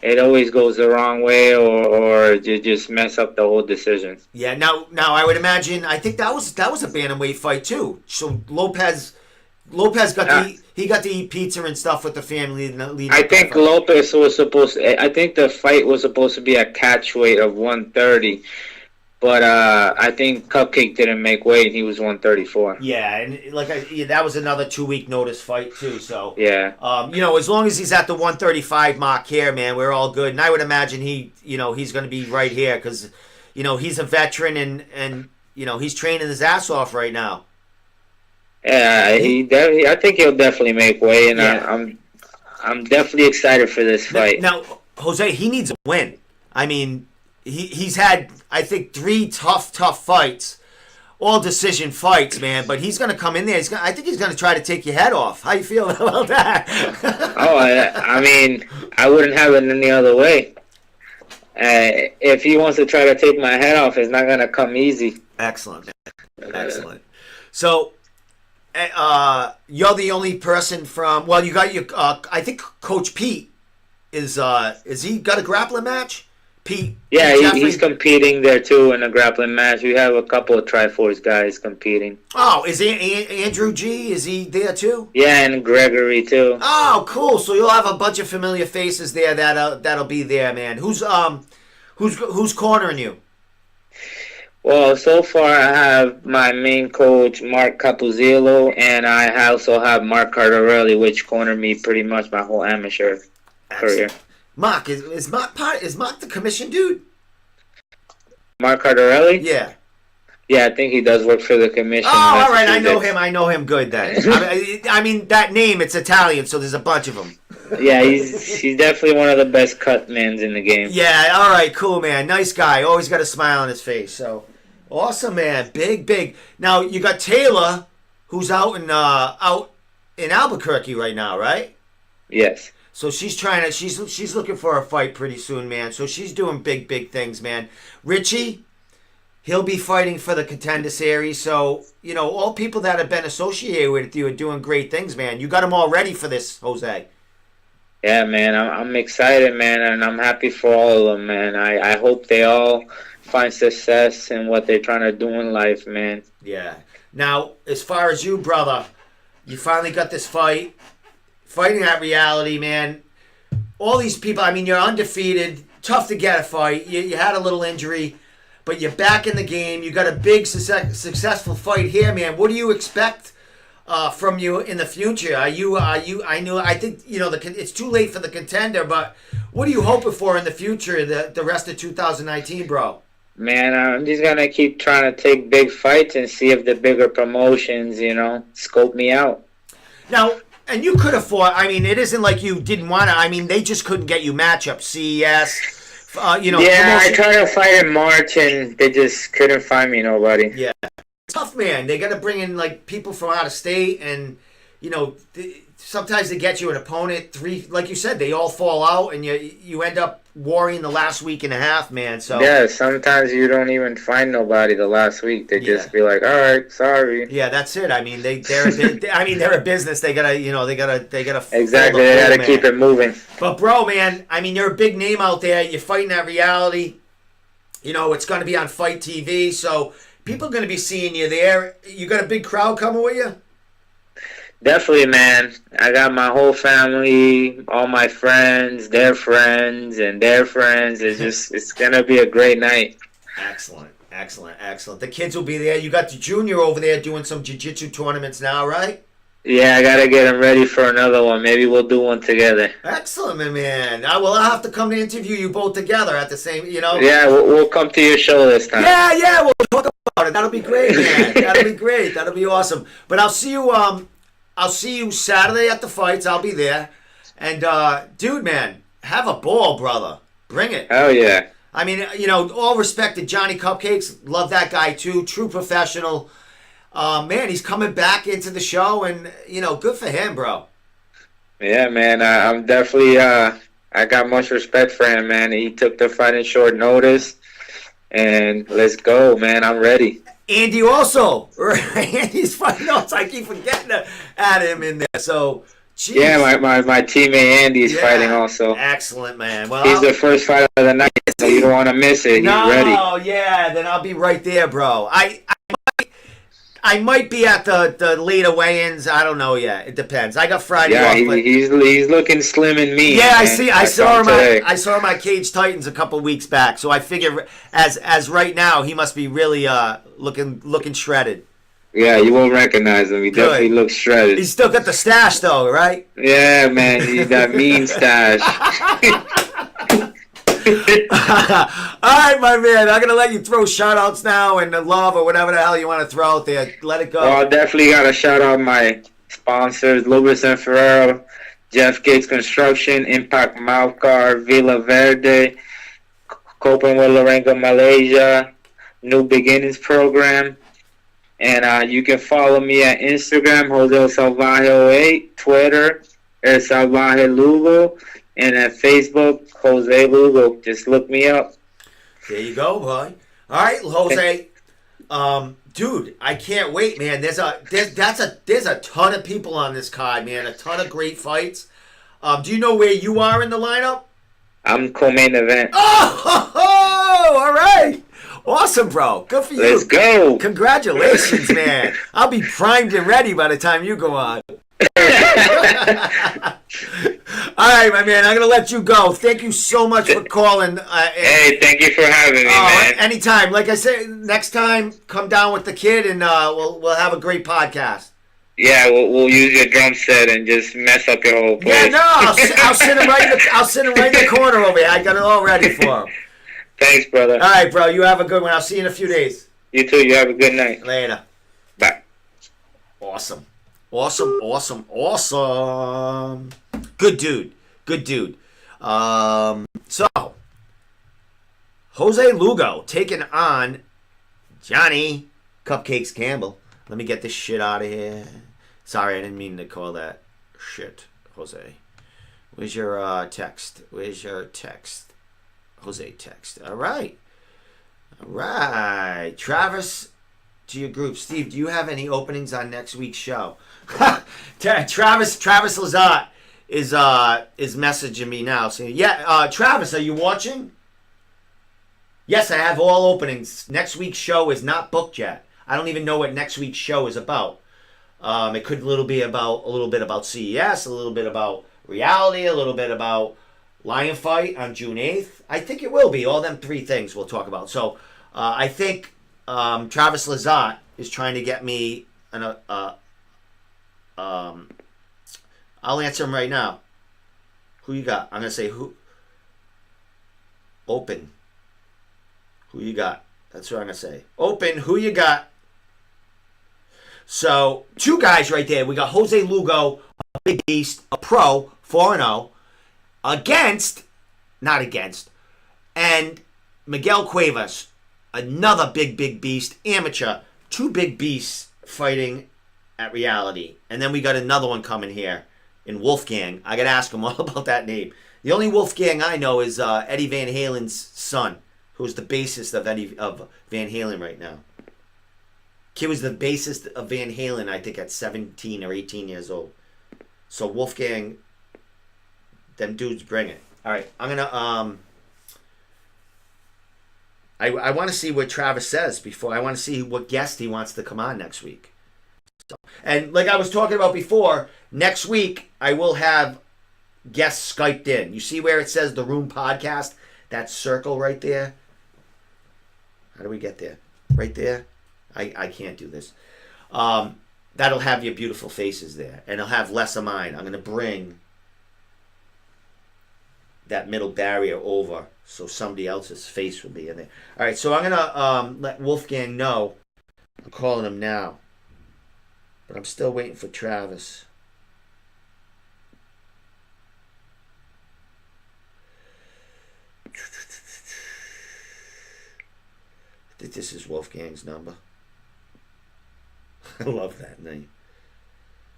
it always goes the wrong way, or you just mess up the whole decision. Yeah. Now I would imagine. I think that was a bantamweight fight too. So Lopez got he got to eat pizza and stuff with the family. I think Lopez was supposed to, I think the fight was supposed to be a catch weight of 130, but I think Cupcake didn't make weight and he was 134. Yeah, and that was another 2-week notice fight too. So yeah, as long as he's at the 135 mark here, man, we're all good. And I would imagine he's going to be right here because he's a veteran and he's training his ass off right now. Yeah, I think he'll definitely make weight, and yeah. I'm definitely excited for this fight. Now, Jose, he needs a win. I mean, he's had, I think, 3 tough fights. All decision fights, man. But he's going to come in there. I think he's going to try to take your head off. How you feel about that? I mean, I wouldn't have it any other way. If he wants to try to take my head off, it's not going to come easy. Excellent, man. Excellent. So, you're the only person from. Well, you got your. I think Coach Pete is he got a grappling match? Pete. Yeah, he's competing there too in a grappling match. We have a couple of Triforce guys competing. Oh, is Andrew G? Is he there too? Yeah, and Gregory too. Oh, cool. So you'll have a bunch of familiar faces there that'll be there, man. Who's cornering you? Well, so far I have my main coach, Mark Capuzillo, and I also have Mark Cardarelli, which cornered me pretty much my whole amateur career. Mark, is Mark the commission dude? Mark Cardarelli? Yeah. Yeah, I think he does work for the commission. Oh, all right. I know him good then. I mean, that name, it's Italian, so there's a bunch of them. Yeah, he's definitely one of the best cut mans in the game. Yeah, all right, cool, man. Nice guy. Always got a smile on his face. So, awesome, man. Big. Now, you got Taylor, who's out in Albuquerque right now, right? Yes. So she's looking for a fight pretty soon, man. So she's doing big things, man. Richie, he'll be fighting for the Contender Series. So, all people that have been associated with you are doing great things, man. You got them all ready for this, Jose. Yeah, man. I'm excited, man, and I'm happy for all of them, man. I hope they all find success in what they're trying to do in life, man. Yeah. Now, as far as you, brother, you finally got this fight. Fighting that reality, man. All these people, I mean, you're undefeated. Tough to get a fight. You had a little injury, but you're back in the game. You got a big, successful fight here, man. What do you expect from you in the future? I think, it's too late for the Contender, but what are you hoping for in the future, the rest of 2019, bro? Man, I'm just going to keep trying to take big fights and see if the bigger promotions, scope me out. Now, and you could have fought. I mean, it isn't like you didn't want to. I mean, they just couldn't get you matchups. CES, Yeah, I tried to fight in March, and they just couldn't find me nobody. Yeah, it's tough, man. They got to bring in people from out of state, and sometimes they get you an opponent. 3, like you said, they all fall out, and you end up worrying the last week and a half, man. So yeah, sometimes you don't even find nobody the last week. They just be like, "All right, sorry." Yeah, that's it. I mean, they're a business. They gotta, exactly. They gotta keep it moving. But bro, man, I mean, you're a big name out there. You're fighting that reality. It's gonna be on Fight TV, so people are gonna be seeing you there. You got a big crowd coming with you. Definitely, man. I got my whole family, all my friends, their friends, and their friends. It's going to be a great night. Excellent. The kids will be there. You got the junior over there doing some jiu-jitsu tournaments now, right? Yeah, I got to get him ready for another one. Maybe we'll do one together. Excellent, my man. I'll have to come to interview you both together at the same, Yeah, we'll come to your show this time. Yeah, we'll talk about it. That'll be great, man. That'll be great. That'll be awesome. But I'll see you Saturday at the fights. I'll be there. And, dude, man, have a ball, brother. Bring it. Oh, yeah. I mean, all respect to Johnny Cupcakes. Love that guy, too. True professional. Man, he's coming back into the show, and, good for him, bro. Yeah, man. I'm definitely, I got much respect for him, man. He took the fight in short notice. And let's go, man. I'm ready. Andy also. Andy's fighting notes. I keep forgetting to add him in there. So, geez. Yeah, my teammate Andy is fighting also. Excellent, man. Well, he's the first fight of the night, so you don't want to miss it. He's ready. Oh, yeah. Then I'll be right there, bro. I might be at the later weigh-ins. I don't know yet. It depends. I got Friday off. Yeah, he's looking slim and mean. Yeah, man. I see. I saw him at Cage Titans a couple weeks back. So I figure, as right now, he must be really looking shredded. Yeah, you won't recognize him. He definitely looks shredded. He's still got the stash, though, right? Yeah, man. He's that mean stash. All right, my man. I'm going to let you throw shout-outs now and love or whatever the hell you want to throw out there. Let it go. Well, I definitely got to shout out my sponsors, Lubis and Ferrero, Jeff Gates Construction, Impact Mouthguard, Villa Verde, Coping with Lorenzo Malaysia, New Beginnings Program. And you can follow me at Instagram, Jose Salvaje08, Twitter, El Salvaje Lugo, and at Facebook, Jose Lugo. Just look me up. There you go, boy. All right, Jose. Dude, I can't wait, man. There's a ton of people on this card, man. A ton of great fights. Do you know where you are in the lineup? I'm co-main event. Oh, all right. Awesome, bro. Good for you. Let's go. Congratulations, man. I'll be primed and ready by the time you go on. All right, my man. I'm going to let you go. Thank you so much for calling. Hey, thank you for having me, man. Anytime. Like I said, next time, come down with the kid and we'll have a great podcast. Yeah, we'll use your drum set and just mess up your whole place. Yeah, no, I'll sit him right in the corner over here. I got it all ready for him. Thanks, brother. All right, bro. You have a good one. I'll see you in a few days. You too. You have a good night. Later. Bye. Awesome. Good dude. So, Jose Lugo taking on Johnny Cupcakes Campbell. Let me get this shit out of here. Sorry, I didn't mean to call that shit, Jose. Where's your text? Jose text. All right. Travis, to your group. Steve, do you have any openings on next week's show? Travis Lazat is messaging me now saying, yeah, Travis, are you watching? Yes, I have all openings. Next week's show is not booked yet. I don't even know what next week's show is about. It could a little bit about CES, a little bit about reality, a little bit about Lion Fight on June 8th. I think it will be. All them three things we'll talk about. So I think Travis Lazat is trying to get me I'll answer him right now. Who you got? I'm going to say who. Open. Who you got? That's what I'm going to say. Open. Who you got? So, two guys right there. We got Jose Lugo, a big beast, a pro, 4-0, and Miguel Cuevas, another big beast, amateur. Two big beasts fighting at reality. And then we got another one coming here in Wolfgang. I got to ask him all about that name. The only Wolfgang I know is Eddie Van Halen's son, who's the bassist of Van Halen right now. Kid was the bassist of Van Halen, I think, at 17 or 18 years old. So Wolfgang, them dudes bring it. All right, I'm gonna I want to see what Travis says before. I want to see what guest he wants to come on next week. So, and like I was talking about before, next week I will have guests Skyped in. You see where it says The Room Podcast? That circle right there. How do we get there? Right there. I can't do this. That'll have your beautiful faces there. And it'll have less of mine. I'm going to bring that middle barrier over so somebody else's face will be in there. All right, so I'm going to let Wolfgang know. I'm calling him now. But I'm still waiting for Travis. I think this is Wolfgang's number. I love that name.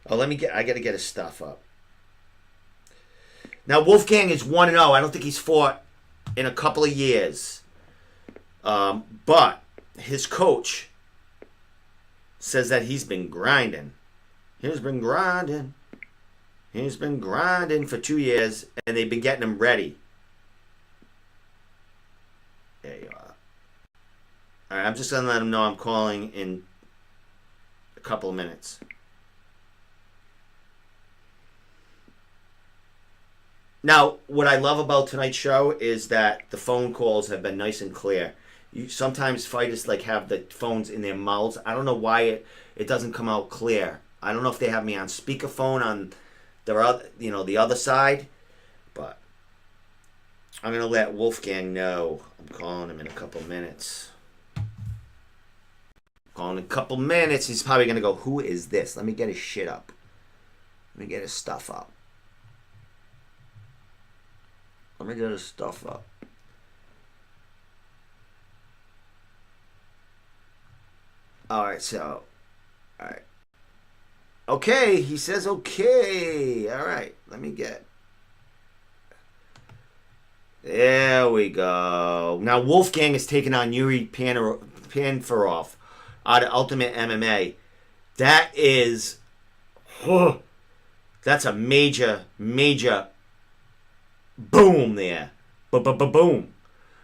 Oh, I got to get his stuff up. Now, Wolfgang is 1-0. I don't think he's fought in a couple of years. But his coach says that he's been grinding. He's been grinding for 2 years, and they've been getting him ready. There you are. All right, I'm just going to let him know I'm calling in a couple of minutes. Now, what I love about tonight's show is that the phone calls have been nice and clear. Sometimes fighters have the phones in their mouths. I don't know why it doesn't come out clear. I don't know if they have me on speakerphone on the other side, but I'm gonna let Wolfgang know. I'm calling him in a couple minutes. He's probably gonna go, "Who is this?" Let me get his shit up. Let me get his stuff up. Let me get his stuff up. All right, so, all right. Okay, he says okay. All right, let me get. There we go. Now Wolfgang is taking on Yuri Panfarov out of Ultimate MMA. That is, that's a major boom there. Boom.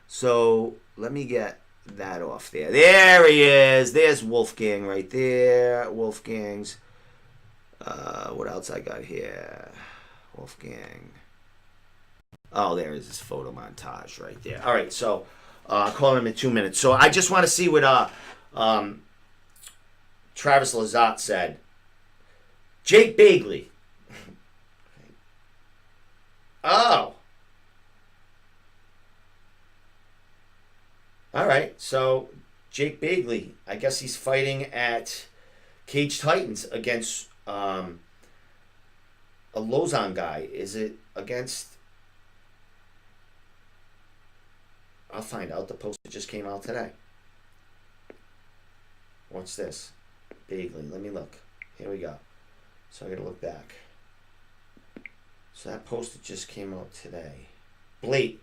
So let me get that off there. There he is. There's Wolfgang right there. Wolfgang's. What else I got here? Wolfgang. Oh, there is his photo montage right there. All right, so I'll call him in 2 minutes. So I just want to see what Travis Lazat said. Jake Bagley. Oh. All right, so Jake Bagley, I guess he's fighting at Cage Titans against a Lozon guy. Is it against... I'll find out. The post just came out today. What's this? Bagley. Let me look. Here we go. So I gotta look back. So that post just came out today. Blatant.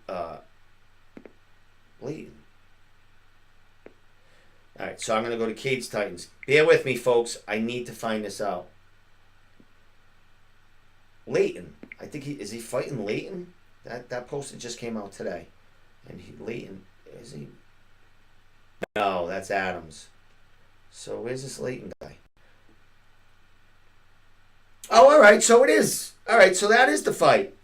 Alright, so I'm gonna go to Cage Titans. Bear with me, folks. I need to find this out. Leighton. I think is he fighting Leighton? That poster just came out today. And Leighton, is he? No, that's Adams. So where's this Leighton guy? Oh, all right. So it is. All right. So that is the fight.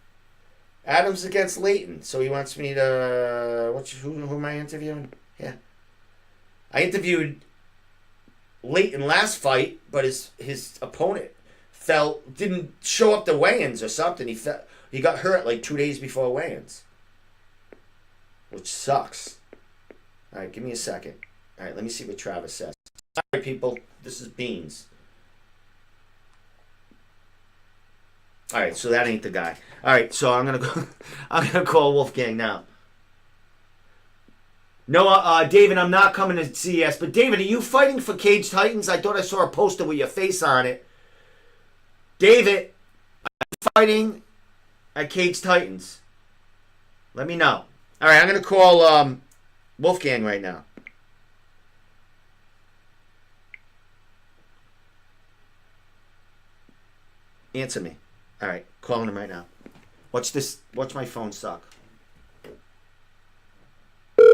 Adams against Leighton. So he wants me to. Who am I interviewing? Yeah. I interviewed Leighton last fight, but his opponent didn't show up to weigh-ins or something. He got hurt like 2 days before weigh-ins. Which sucks. All right, give me a second. All right, let me see what Travis says. Sorry, people. This is Beans. All right, so that ain't the guy. All right, so I'm gonna call Wolfgang now. No, David, I'm not coming to CES. But David, are you fighting for Cage Titans? I thought I saw a poster with your face on it. David, I'm fighting at Cage Titans. Let me know. All right, I'm going to call Wolfgang right now. Answer me. All right, calling him right now. Watch this. Watch my phone suck. Sounds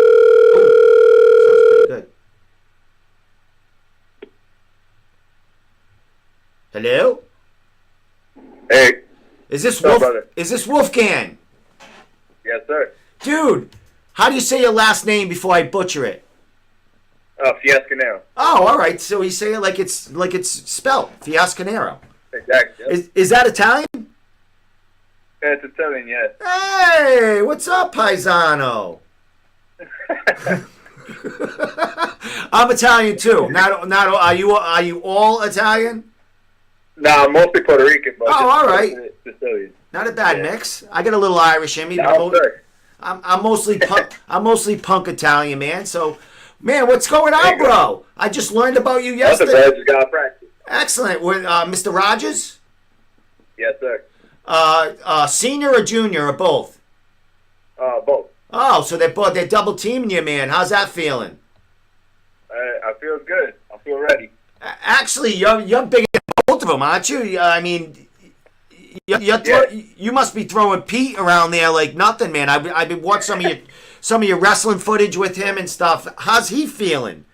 pretty good. Hello? Hey. Is this brother? Is this Wolfgang? Yes, sir. Dude, how do you say your last name before I butcher it? Fiasconaro. Oh, all right. So you say it like it's spelled Fiasconaro. Exactly. Yep. Is that Italian? Yeah, it's Italian, yes. Hey, what's up, paisano? I'm Italian too. Not. Are you all Italian? No, I'm mostly Puerto Rican. But all right. Sicilian. Not a bad mix. I got a little Irish in me. No, sir. I'm mostly punk. I'm mostly punk Italian, man. So, man, what's going on, bro? I just learned about you yesterday. Nothing, bad. Just got practice. Excellent. With Mr. Rogers? Yes, sir. Senior or junior or both? Both. Oh, so they're double teaming you, man. How's that feeling? I feel good. I feel ready. Actually, you're bigger than both of them, aren't you? I mean, you must be throwing Pete around there like nothing, man. I've been watching some of your wrestling footage with him and stuff. How's he feeling?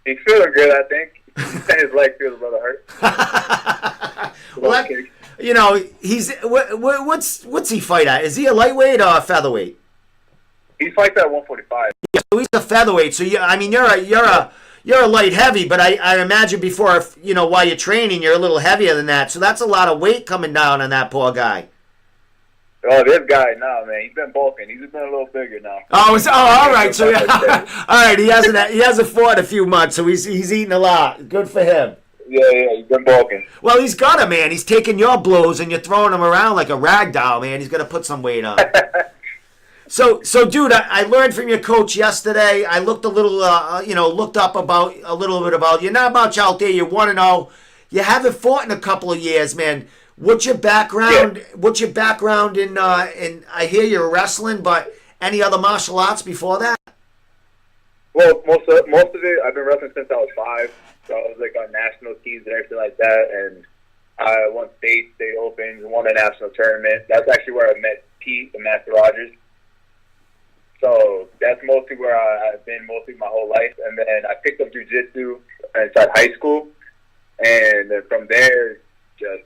He's feeling good, I think. His leg feels a little hurt. Well, he's what's he fight at? Is he a lightweight or a featherweight? He fights at 145. Yeah, so he's a featherweight. So you're a light heavy, but I imagine before while you're training, you're a little heavier than that. So that's a lot of weight coming down on that poor guy. Oh, this guy, no, man, he's been bulking. He's been a little bigger now. All right. So all right, he hasn't fought in a few months, so he's eating a lot. Good for him. Yeah, he's been bulking. Well, he's got to, man. He's taking your blows and you're throwing him around like a rag doll, man. He's got to put some weight on. So, dude, I learned from your coach yesterday. I looked a little, looked up about a little bit about you. Not much out there. You want to know. You haven't fought in a couple of years, man. What's your background? Yeah. What's your background in? I hear you're wrestling, but any other martial arts before that? Well, most of it, I've been wrestling since I was 5. So I was like on national teams and everything like that, and I won state opens, won a national tournament. That's actually where I met Pete and Master Rogers. So that's mostly where I've been mostly my whole life. And then I picked up jiu-jitsu inside high school. And then from there, just,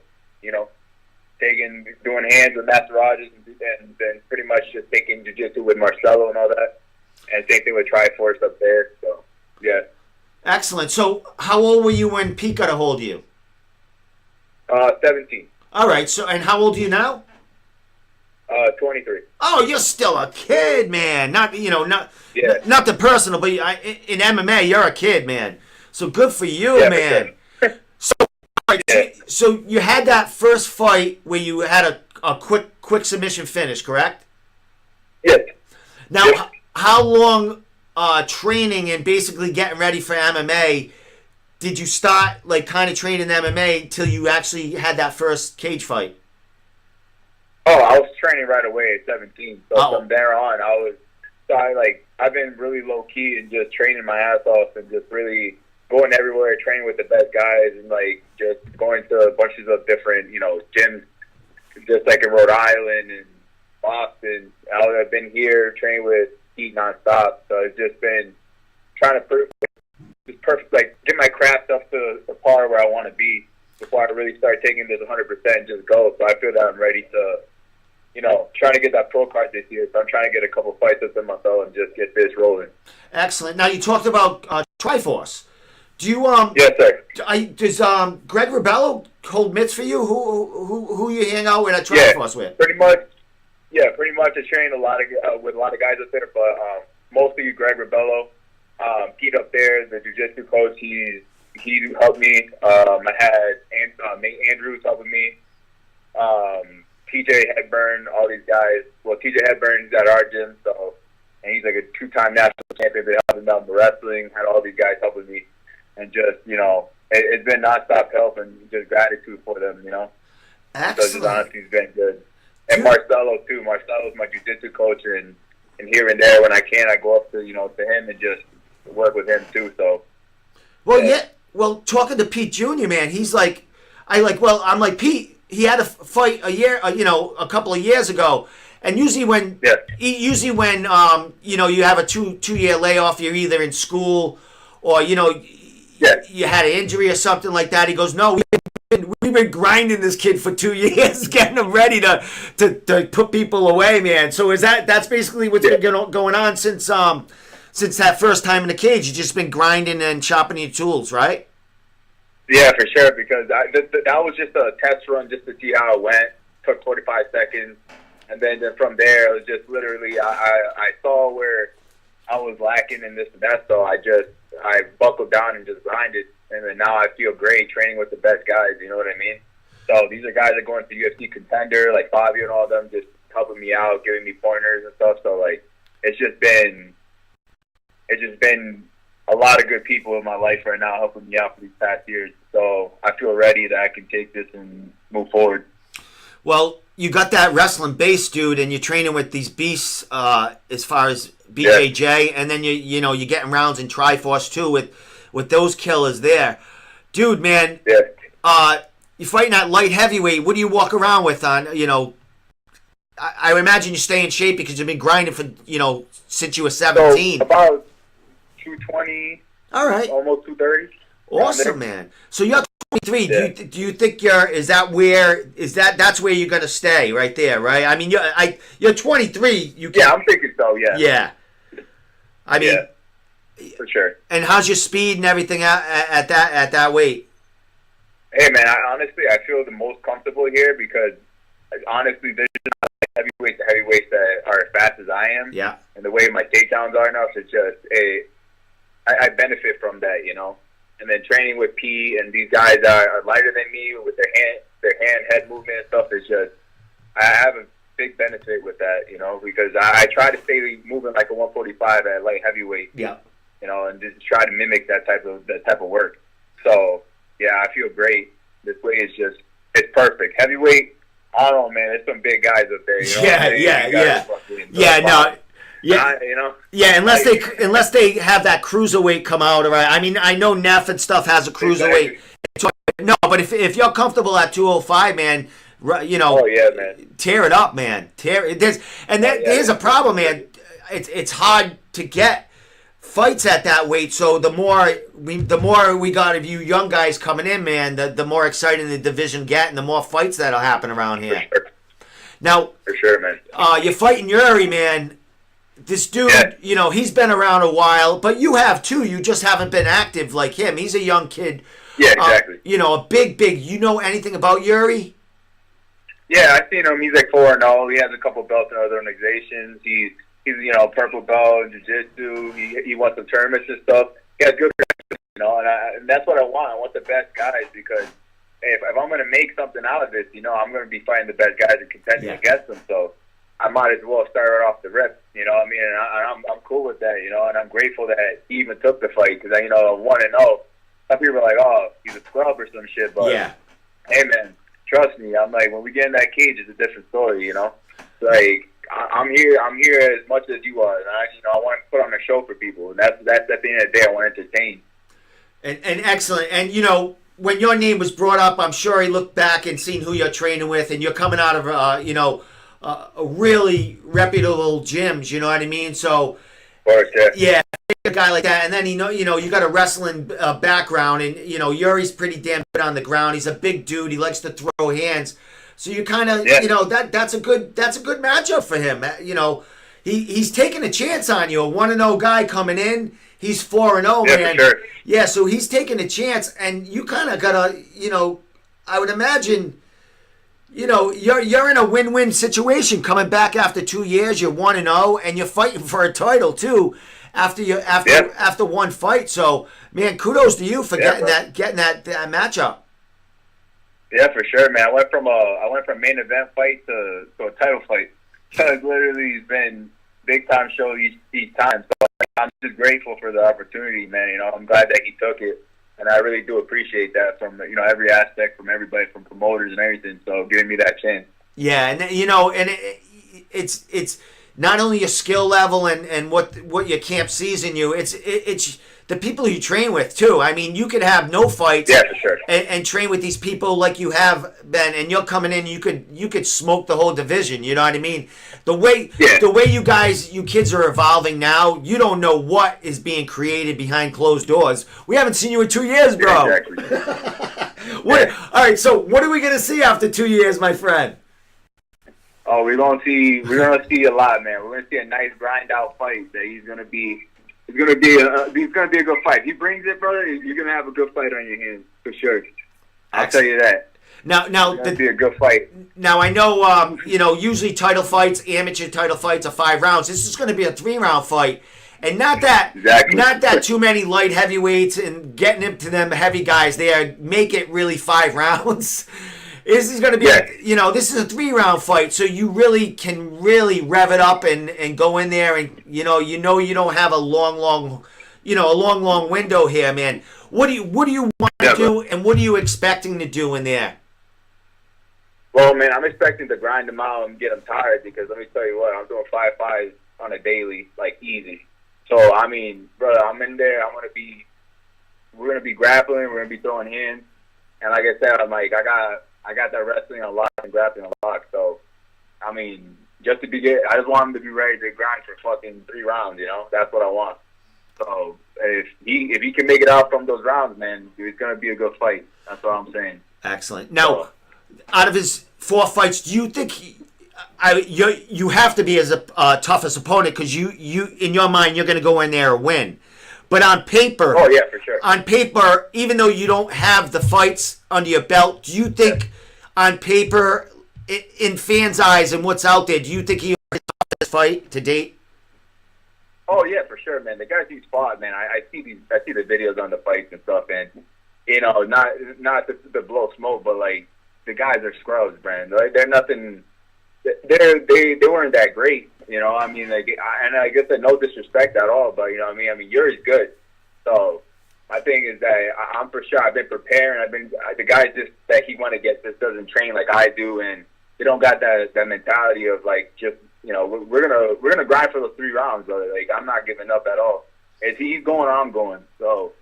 doing hands with Master Rogers and then pretty much just taking jiu-jitsu with Marcelo and all that. And same thing with Triforce up there. So, yeah. Excellent. So how old were you when Pete got a hold of you? 17. All right. So, and how old are you now? 23. Oh, you're still a kid, man. Not the personal, but in MMA, you're a kid, man. So good for you, yeah, man. For sure. So you had that first fight where you had a quick submission finish, correct? Yes. Now, how long training and basically getting ready for MMA did you start, like, kind of training MMA till you actually had that first cage fight? Oh, I was training right away at 17. So from there on, I've been really low key and just training my ass off and just really going everywhere, training with the best guys, and like just going to bunches of different, gyms, just like in Rhode Island and Boston. I've been here training with Pete nonstop. So it's just been trying to get my craft up to the par where I want to be before I really start taking this 100% and just go. So I feel that I'm ready to, trying to get that pro card this year. So I'm trying to get a couple fights up in my belt and just get this rolling. Excellent. Now you talked about Triforce. Do you Yes, sir. Does Greg Rebello hold mitts for you? Who you hang out with at Triforce with? Pretty much. Yeah, pretty much. I train with a lot of guys up there, but mostly Greg Rebello. Pete up there, the jiu-jitsu coach. He helped me. I had Andrews helping me. TJ Hedburn, all these guys. Well, TJ Hedburn's at our gym, and he's like a 2-time national champion. They helped him out in the wrestling. Had all these guys helping me, and just it's been nonstop help and just gratitude for them. Excellent. So just honestly, it's been good. And Marcelo too. Marcelo's my jiu-jitsu coach, and here and there when I can, I go up to to him and just work with him too. So. Well, talking to Pete Jr., man, he's like, I'm like, Pete. He had a fight a couple of years ago, and usually when you have a two-year layoff, you're either in school or you had an injury or something like that. He goes, no, we've been grinding this kid for 2 years, getting him ready to put people away, man. So that's basically what's been going on since that first time in the cage. You've just been grinding and chopping your tools, right? Yeah, for sure, because that was just a test run just to see how it went. Took 45 seconds, and then from there, it was just literally I saw where I was lacking in this and that, so I buckled down and just grinded, and then now I feel great training with the best guys, you know what I mean? So these are guys that go into UFC Contender, like Fabio and all of them, just helping me out, giving me pointers and stuff, so like it's just been a lot of good people in my life right now helping me out for these past years. So I feel ready that I can take this and move forward. Well, you got that wrestling base, dude, and you're training with these beasts as far as BJJ, and then you're getting rounds in Triforce too with those killers there. Dude, man, you're fighting at light heavyweight. What do you walk around with on, I imagine you stay in shape because you've been grinding for, since you were 17. So about 220. All right. Almost 230. Awesome, man. So you're 23. Yeah. Do you think that's where you're gonna stay right there, right? I mean, you're 23. I'm thinking so. Yeah. Yeah. I mean, for sure. And how's your speed and everything at that weight? Hey, man. I feel the most comfortable here because honestly, there's just heavyweights that are as fast as I am. Yeah. And the way my takedowns are now, so it's just I benefit from that, and then training with P and these guys are lighter than me with their head movement and stuff is just, I have a big benefit with that, you know, because I try to stay moving like a 145 at light heavyweight. Yeah. You know, and just try to mimic that type of work. So yeah, I feel great. This way is just, it's perfect. Heavyweight, I don't know, man. There's some big guys up there. You know you know. Yeah, unless they have that cruiserweight come out, right? I mean, I know Neff and stuff has a cruiserweight. Exactly. No, but if you're comfortable at 205, man, you know, oh yeah, man, tear it up, man. There's a problem, man. It's hard to get fights at that weight. So the more we got of you young guys coming in, man, the more exciting the division get, and the more fights that'll happen around here. For sure. Now, for sure, man. You're fighting Yuri, man. This dude, you know, he's been around a while, but you have too. You just haven't been active like him. He's a young kid. Yeah, exactly. You know, a big. You know anything about Yuri? Yeah, I've seen him. He's like 4-0. He has a couple belts in other organizations. He's you know, purple belt in jiu-jitsu. He won some tournaments and stuff. He has good, you know, and that's what I want. I want the best guys because if I'm going to make something out of this, you know, I'm going to be fighting the best guys and contending against them. So I might as well start right off the rip. You know what I mean? And I'm cool with that, you know, and I'm grateful that he even took the fight because, you know, 1-0. Some people are like, oh, he's a scrub or some shit. But, hey, man, trust me. I'm like, when we get in that cage, it's a different story, you know? Like, I'm here as much as you are. And I want to put on a show for people. And that's at the end of the day, I want to entertain. And excellent. And, you know, when your name was brought up, I'm sure he looked back and seen who you're training with. And you're coming out of, a really reputable gyms, you know what I mean? So, Of course, yeah, a guy like that, and then you know you got a wrestling background, and you know Yuri's pretty damn good on the ground. He's a big dude. He likes to throw hands, so you kind of you know that's a good matchup for him. You know, he's taking a chance on you. A 1-0 guy coming in. He's 4-0, man. For sure. Yeah, so he's taking a chance, and you kind of gotta, you know, I would imagine. You know, you're in a win-win situation coming back after 2 years. You're 1-0, and you're fighting for a title too after one fight. So, man, kudos to you for getting that matchup. Yeah, for sure, man. I went from main event fight to a title fight. So it's literally been big time show each time. So I'm just grateful for the opportunity, man. You know, I'm glad that he took it. And I really do appreciate that from, you know, every aspect, from everybody, from promoters and everything. So giving me that chance. Yeah, and you know, and it's not only your skill level and what your camp sees in you. It's the people you train with too. I mean, you could have no fights, for sure, and train with these people like you have been, and you're coming in. You could smoke the whole division. You know what I mean? The way you kids are evolving now, you don't know what is being created behind closed doors. We haven't seen you in 2 years, bro. Yeah, exactly. All right, so what are we gonna see after 2 years, my friend? Oh, we're gonna see a lot, man. We're gonna see a nice grind out fight that he's gonna be a good fight. If he brings it, brother, you're gonna have a good fight on your hands for sure. I'll tell you that. Now, it's gonna be a good fight. Now I know, you know, usually title fights, amateur title fights are 5 rounds. This is going to be a 3-round fight, and not that too many light heavyweights and getting into them heavy guys there make it really 5 rounds. This is going to be, this is a 3-round fight, so you really can rev it up and go in there, and you don't have a long window here, man. What do you want to do, and what are you expecting to do in there? Well, man, I'm expecting to grind them out and get them tired because let me tell you what, I'm doing 5 fights on a daily, like easy. So I mean, brother, I'm in there. We're gonna be grappling. We're gonna be throwing hands, and like I said, I'm like I got that wrestling unlocked and grappling unlocked. So, I mean, I just want him to be ready to grind for fucking 3 rounds, you know? That's what I want. So, if he can make it out from those rounds, man, it's going to be a good fight. That's what I'm saying. Excellent. Now, out of his 4 fights, do you think you have to be as a toughest opponent because you in your mind, you're going to go in there and win. But on paper, oh yeah, for sure. On paper, even though you don't have the fights under your belt, do you think on paper, in fans' eyes and what's out there, do you think he won his toughest fight to date? Oh yeah, for sure, man. The guys he's fought, man. I see the videos on the fights and stuff, and not to blow smoke, but like the guys are scrubs, man. Like they're nothing. They weren't that great, I mean, like, and I guess that no disrespect at all, but I mean, Yuri's good. So my thing is that I'm for sure. I've been preparing. The guys just that he want to get just doesn't train like I do, and they don't got that mentality of like just we're gonna grind for those 3 rounds, brother. Like I'm not giving up at all. If he's going, I'm going. So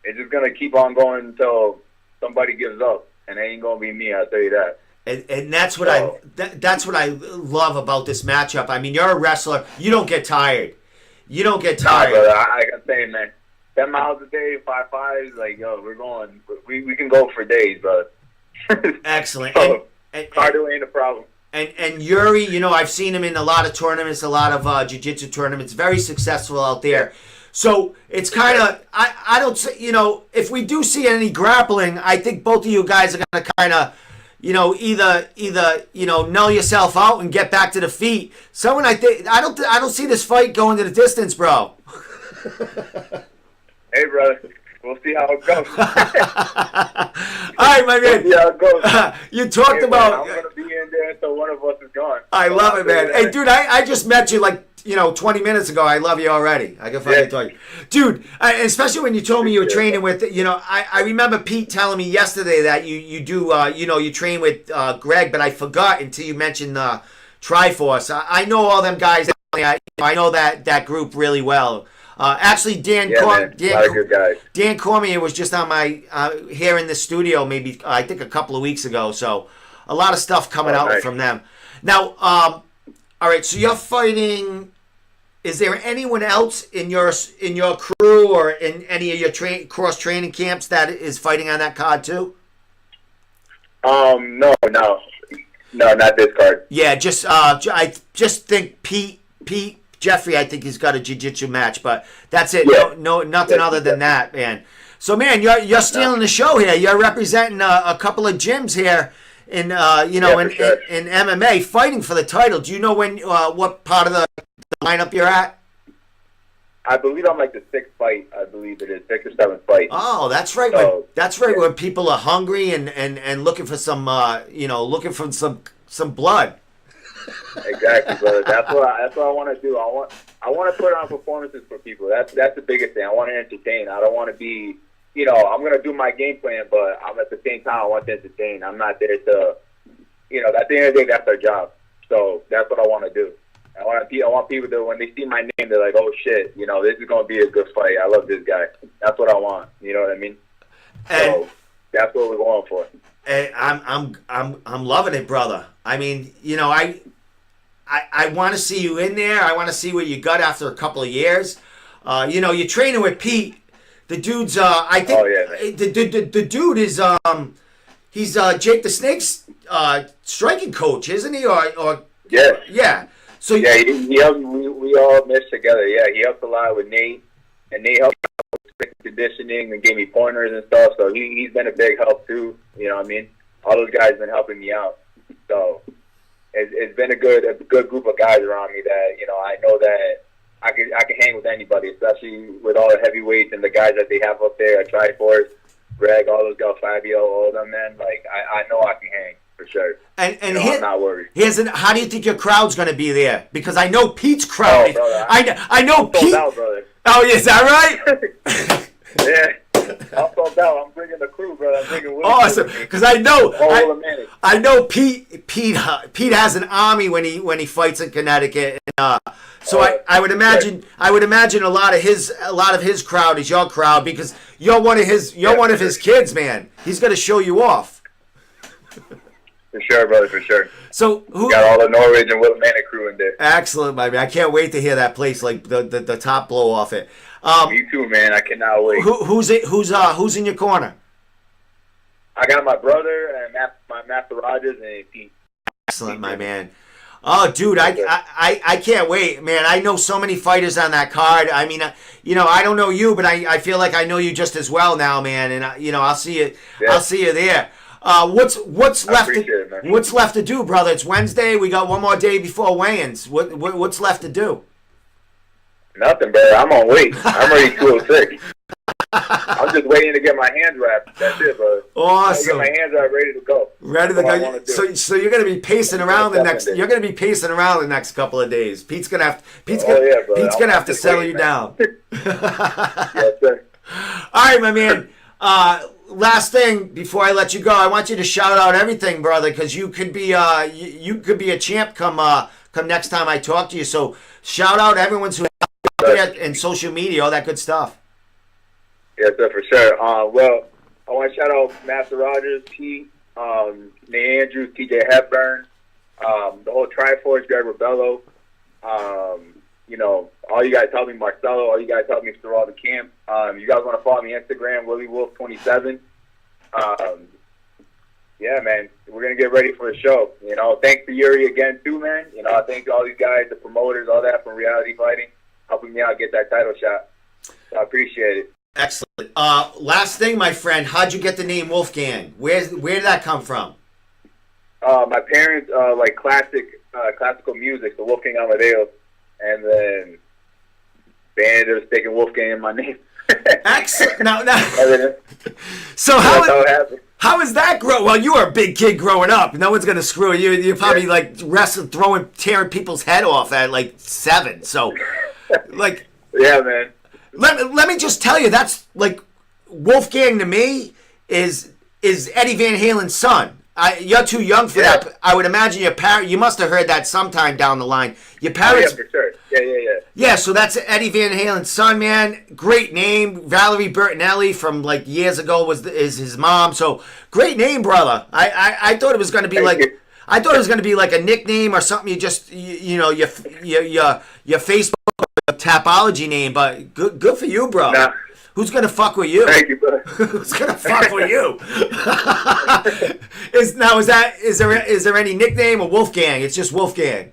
it's just gonna keep on going until somebody gives up, and it ain't gonna be me. I'll tell you that. And that's what that's what I love about this matchup. I mean, you're a wrestler. You don't get tired. Nah, brother. I can say, man, 10 miles a day, 5.5s. Like, yo, we're going. We can go for days, brother. Excellent. So, cardio ain't a problem. And Yuri, I've seen him in a lot of tournaments, a lot of jiu-jitsu tournaments. Very successful out there. So it's kind of I don't say if we do see any grappling, I think both of you guys are gonna kind of. Either null yourself out and get back to the feet. Someone I don't see this fight going to the distance, bro. Hey, brother. We'll see how it goes. All right, my man. We'll see how it goes. You talked about. Man, I'm gonna be in there until one of us is gone. I love it, man. Hey, dude, I just met you like 20 minutes ago. I love you already. I can fucking tell you, dude. Especially when you told me you were training with. I remember Pete telling me yesterday that you do. You train with Greg, but I forgot until you mentioned Triforce. I know all them guys. I know that group really well. Actually, Dan Cormier was just on my here in the studio maybe I think a couple of weeks ago. So a lot of stuff coming out from them. Now, all right. So you're fighting. Is there anyone else in your crew or in any of your cross training camps that is fighting on that card too? No, not this card. Yeah, I just think Pete Jeffrey, I think he's got a jiu-jitsu match, but that's it. Yeah. Nothing other than that, man. So, man, you're stealing the show here. You're representing a couple of gyms here in in MMA, fighting for the title. Do you know what part of the lineup you're at? I believe I'm like the 6th fight. I believe it is 6th or 7th fight. Oh, that's right. So, that's right. Yeah. When people are hungry and looking for some, looking for some blood. Exactly, brother. That's what I want to do. I want to put on performances for people. That's the biggest thing. I want to entertain. I don't want to be, I'm going to do my game plan, but I'm at the same time I want to entertain. I'm not there to, at the end of the day, that's our job. So that's what I want to do. I want people to, when they see my name, they're like, oh shit, this is going to be a good fight. I love this guy. That's what I want. You know what I mean? So that's what we're going for. And I'm loving it, brother. I mean, I want to see you in there. I want to see what you got after a couple of years. You're training with Pete. The dude's, I think, the dude is, he's Jake the Snake's striking coach, isn't he? Or yeah. So yeah, he helped. We all meshed together. Yeah, he helped a lot with Nate, and Nate helped with conditioning and gave me pointers and stuff. So he's been a big help too. You know what I mean? All those guys been helping me out. So it's been a good group of guys around me that I know that I can hang with anybody, especially with all the heavyweights and the guys that they have up there at Triforce, Greg, all those guys, Fabio, all of them, man. Like I know I can hang for sure. And I'm not worried. How do you think your crowd's going to be there? Because I know Pete's crowd. Oh, brother, I know Pete. Out, brother. Oh, is that right? Yeah. I'm sold out. I'm bringing the crew, brother. I'm bringing Willie. Awesome, because I know Pete has an army when he fights in Connecticut, and I would imagine a lot of his crowd is your crowd because you're one of his kids, man. He's going to show you off. For sure, brother. For sure. So who got all the Norwich and Willimantic crew in there? Excellent, my man. I can't wait to hear that place, like the top blow off it. Me too, man. I cannot wait. Who's in your corner? I got my brother and my Master Rogers and Pete. Excellent, my man. Oh, dude, I can't wait, man. I know so many fighters on that card. I mean, I don't know you, but I feel like I know you just as well now, man. And I'll see you. Yeah. I'll see you there. What's left? What's left to do, brother? It's Wednesday. We got one more day before weigh-ins. What's left to do? Nothing, bro. I'm on weight. I'm already 206. I'm just waiting to get my hands wrapped. That's it, bro. Awesome. Get my hands wrapped, ready to go. Ready to go. So you're gonna be pacing around the next. You're gonna be pacing around the next couple of days. Pete's gonna have to settle you down. Yes, sir. All right, my man. Last thing before I let you go, I want you to shout out everything, brother, because you could be you could be a champ come next time I talk to you. So shout out everyone's who and social media, all that good stuff. Yes, sir, for sure. Well, I want to shout out Master Rogers, Pete, Nate Andrews, TJ Hepburn, the whole Triforce, Greg Rebello. You know, all you guys help me, Marcelo, all you guys help me through all the camp. You guys want to follow me on Instagram, WillieWolf27. Yeah, man, we're going to get ready for the show. You know, thanks to Yuri again, too, man. You know, I thank all these guys, the promoters, all that from Reality Fighting, helping me out get that title shot. So I appreciate it. Excellent. Last thing, my friend, how'd you get the name Wolfgang? Where did that come from? My parents like classical music, so Wolfgang Amadeus, and then they ended up sticking Wolfgang in my name. Excellent. Now, so how is that grow? Well, you were a big kid growing up. No one's gonna screw you. You're probably like wrestling, tearing people's head off at like 7. So, like, yeah, man. Let me just tell you, that's like Wolfgang to me is Eddie Van Halen's son. You're too young for that. I would imagine your parent. You must have heard that sometime down the line. Your parents. Yeah, for sure. Yeah. Yeah, so that's Eddie Van Halen's son, man. Great name. Valerie Bertinelli from like years ago is his mom. So great name, brother. I thought it was going to be I thought it was going to be like a nickname or something. You just you know your Facebook Tapology name, but good for you, bro. Nah. Who's gonna fuck with you? Thank you, brother. Who's gonna fuck with you? Is there any nickname or Wolfgang? It's just Wolfgang.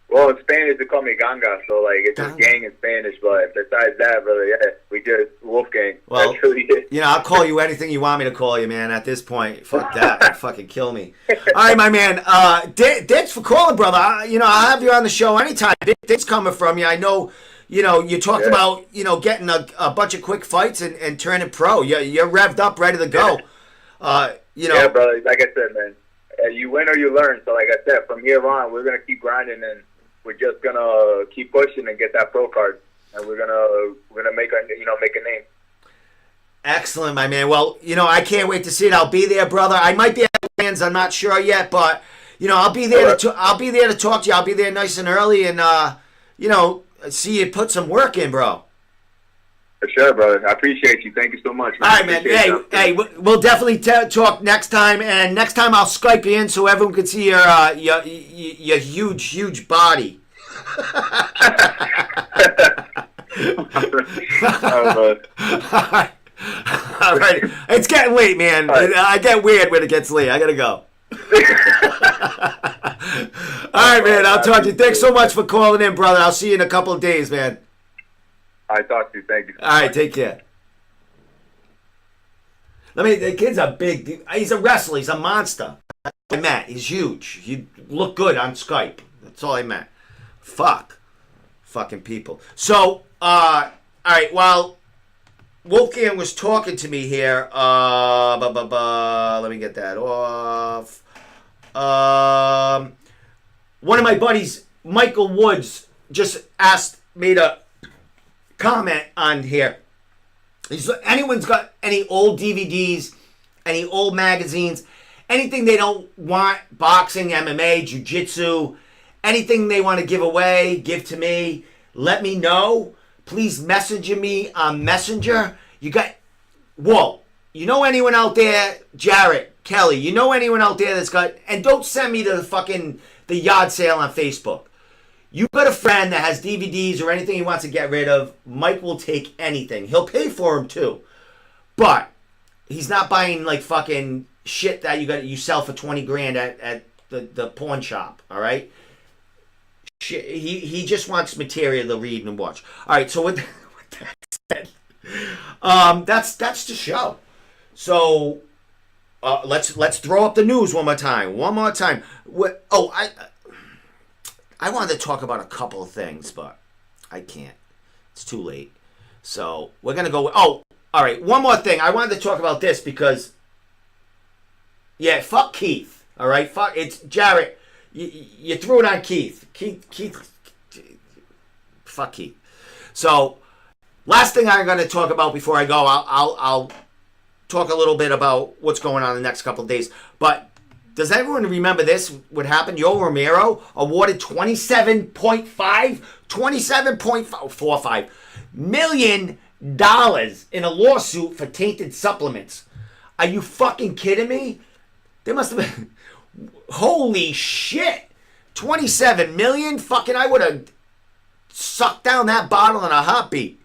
Well, in Spanish they call me Ganga, so like it's just gang in Spanish. But besides that, brother, yeah, we just Wolfgang. Well, that's really it. You know, I'll call you anything you want me to call you, man. At this point, fuck that, fucking kill me. All right, my man. Thanks for calling, brother. I'll have you on the show anytime. Thanks coming from you. I know. You know, you talked about, getting a bunch of quick fights and turning pro. You're revved up, ready to go. Yeah, brother. Like I said, man, you win or you learn. So, like I said, from here on, we're gonna keep grinding and we're just gonna keep pushing and get that pro card, and we're gonna make a name. Excellent, my man. Well, I can't wait to see it. I'll be there, brother. I might be at the fans. I'm not sure yet, but I'll be there. I'll be there to talk to you. I'll be there nice and early, and see you put some work in, bro. For sure, brother. I appreciate you. Thank you so much, man. All right, man. Hey, we'll definitely talk next time, and next time I'll Skype you in so everyone can see your huge body. All right. It's getting late, man. Right. I get weird when it gets late. I gotta go. All right, man. I'll talk to you. Thanks so much for calling in, brother. I'll see you in a couple of days, man. I talk to you. Thank you. All right, take care. The kid's a big. He's a wrestler. He's a monster. I met. He's huge. He looked good on Skype. That's all I meant. Fucking people. So, all right. While Wolfgang was talking to me here, let me get that off. One of my buddies, Michael Woods, just made a comment on here. Anyone's got any old DVDs, any old magazines, anything they don't want, boxing, MMA, jiu-jitsu, anything they want to give away, give to me, let me know. Please message me on Messenger. Anyone out there, Jarrett, Kelly, anyone out there that's got, and don't send me to the yard sale on Facebook. You got a friend that has DVDs or anything he wants to get rid of, Mike will take anything. He'll pay for them too. But he's not buying like fucking shit that you sell for 20 grand at the pawn shop, all right? He just wants material to read and watch. All right, so with that said, that's the show. So let's throw up the news one more time. I wanted to talk about a couple of things, but I can't. It's too late. So we're going to go with, oh, all right. One more thing. I wanted to talk about this because, yeah, fuck Keith. All right. Fuck. It's Jarrett. You threw it on Keith. Keith. Fuck Keith. So last thing I'm going to talk about before I go, I'll talk a little bit about what's going on in the next couple of days. But does everyone remember this? What happened? Yoel Romero awarded $27.45 million in a lawsuit for tainted supplements. Are you fucking kidding me? They must have been. Holy shit! 27 million? Fucking, I would have sucked down that bottle in a heartbeat.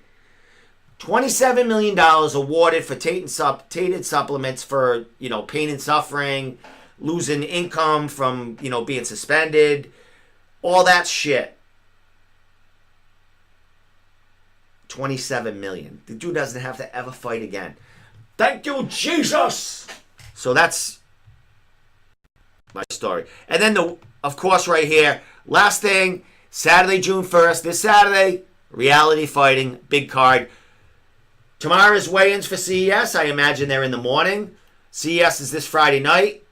$27 million awarded for tainted supplements for, pain and suffering, losing income from, being suspended, all that shit. 27 million. The dude doesn't have to ever fight again. Thank you, Jesus! So that's my story. And then, of course, right here, last thing, Saturday, June 1st, this Saturday, reality fighting, big card. Tomorrow's weigh-ins for CES. I imagine they're in the morning. CES is this Friday night.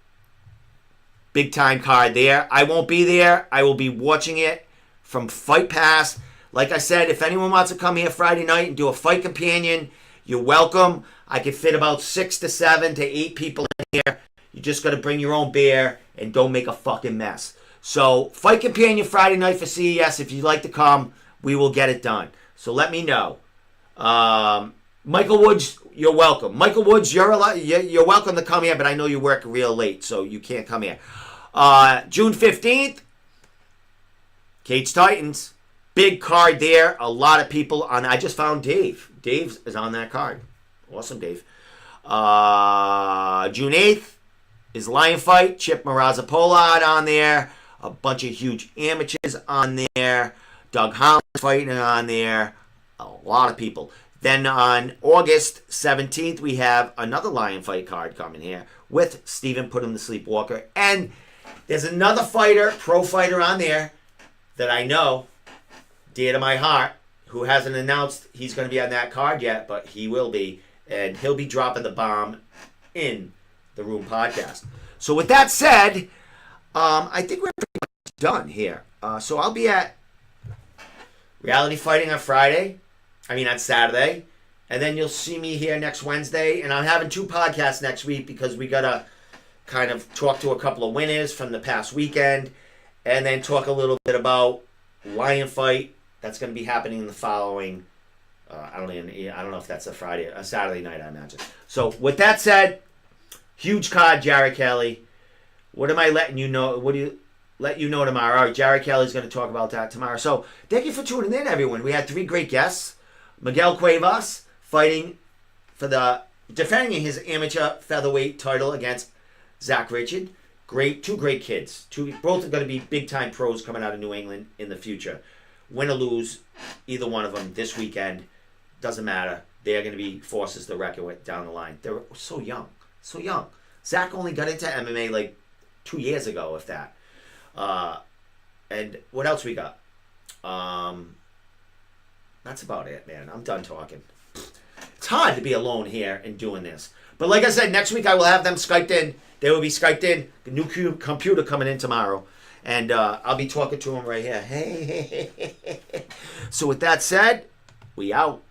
Big time card there. I won't be there. I will be watching it from Fight Pass. Like I said, if anyone wants to come here Friday night and do a fight companion, you're welcome. I could fit about 6 to 7 to 8 people in here. You just got to bring your own beer and don't make a fucking mess. So, fight companion Friday night for CES. If you'd like to come, we will get it done. So let me know. Michael Woods, you're welcome. Michael Woods, you're welcome to come here, but I know you work real late, so you can't come here. June 15th, Cage Titans. Big card there. A lot of people on. I just found Dave. Dave is on that card. Awesome, Dave. June 8th is Lion Fight. Chip Maraza-Pollard on there. A bunch of huge amateurs on there. Doug Holland's fighting on there. A lot of people. Then on August 17th, we have another Lion Fight card coming here with Stephen Put Him to Sleep Walker. And there's another fighter, pro fighter on there that I know, dear to my heart, who hasn't announced he's going to be on that card yet, but he will be. And he'll be dropping the bomb in the Room podcast. So with that said, I think we're pretty much done here. So I'll be at Reality Fighting on Saturday. And then you'll see me here next Wednesday. And I'm having 2 podcasts next week because we got to kind of talk to a couple of winners from the past weekend. And then talk a little bit about Lion Fight. That's going to be happening the following, I don't know if that's a Saturday night, I imagine. So with that said, huge card, Jared Kelly. What am I letting you know? What do you let you know tomorrow? All right, Jared Kelly's going to talk about that tomorrow. So thank you for tuning in, everyone. We had 3 great guests. Miguel Cuevas defending his amateur featherweight title against Zach Richard. 2 great kids. Both are going to be big-time pros coming out of New England in the future. Win or lose, either one of them this weekend, doesn't matter. They're going to be forces to reckon with down the line. They're so young. Zach only got into MMA like 2 years ago, if that. And what else we got? That's about it, man. I'm done talking. It's hard to be alone here and doing this. But like I said, next week I will have them Skyped in. They will be Skyped in. The new computer coming in tomorrow. And I'll be talking to them right here. Hey. So with that said, we out.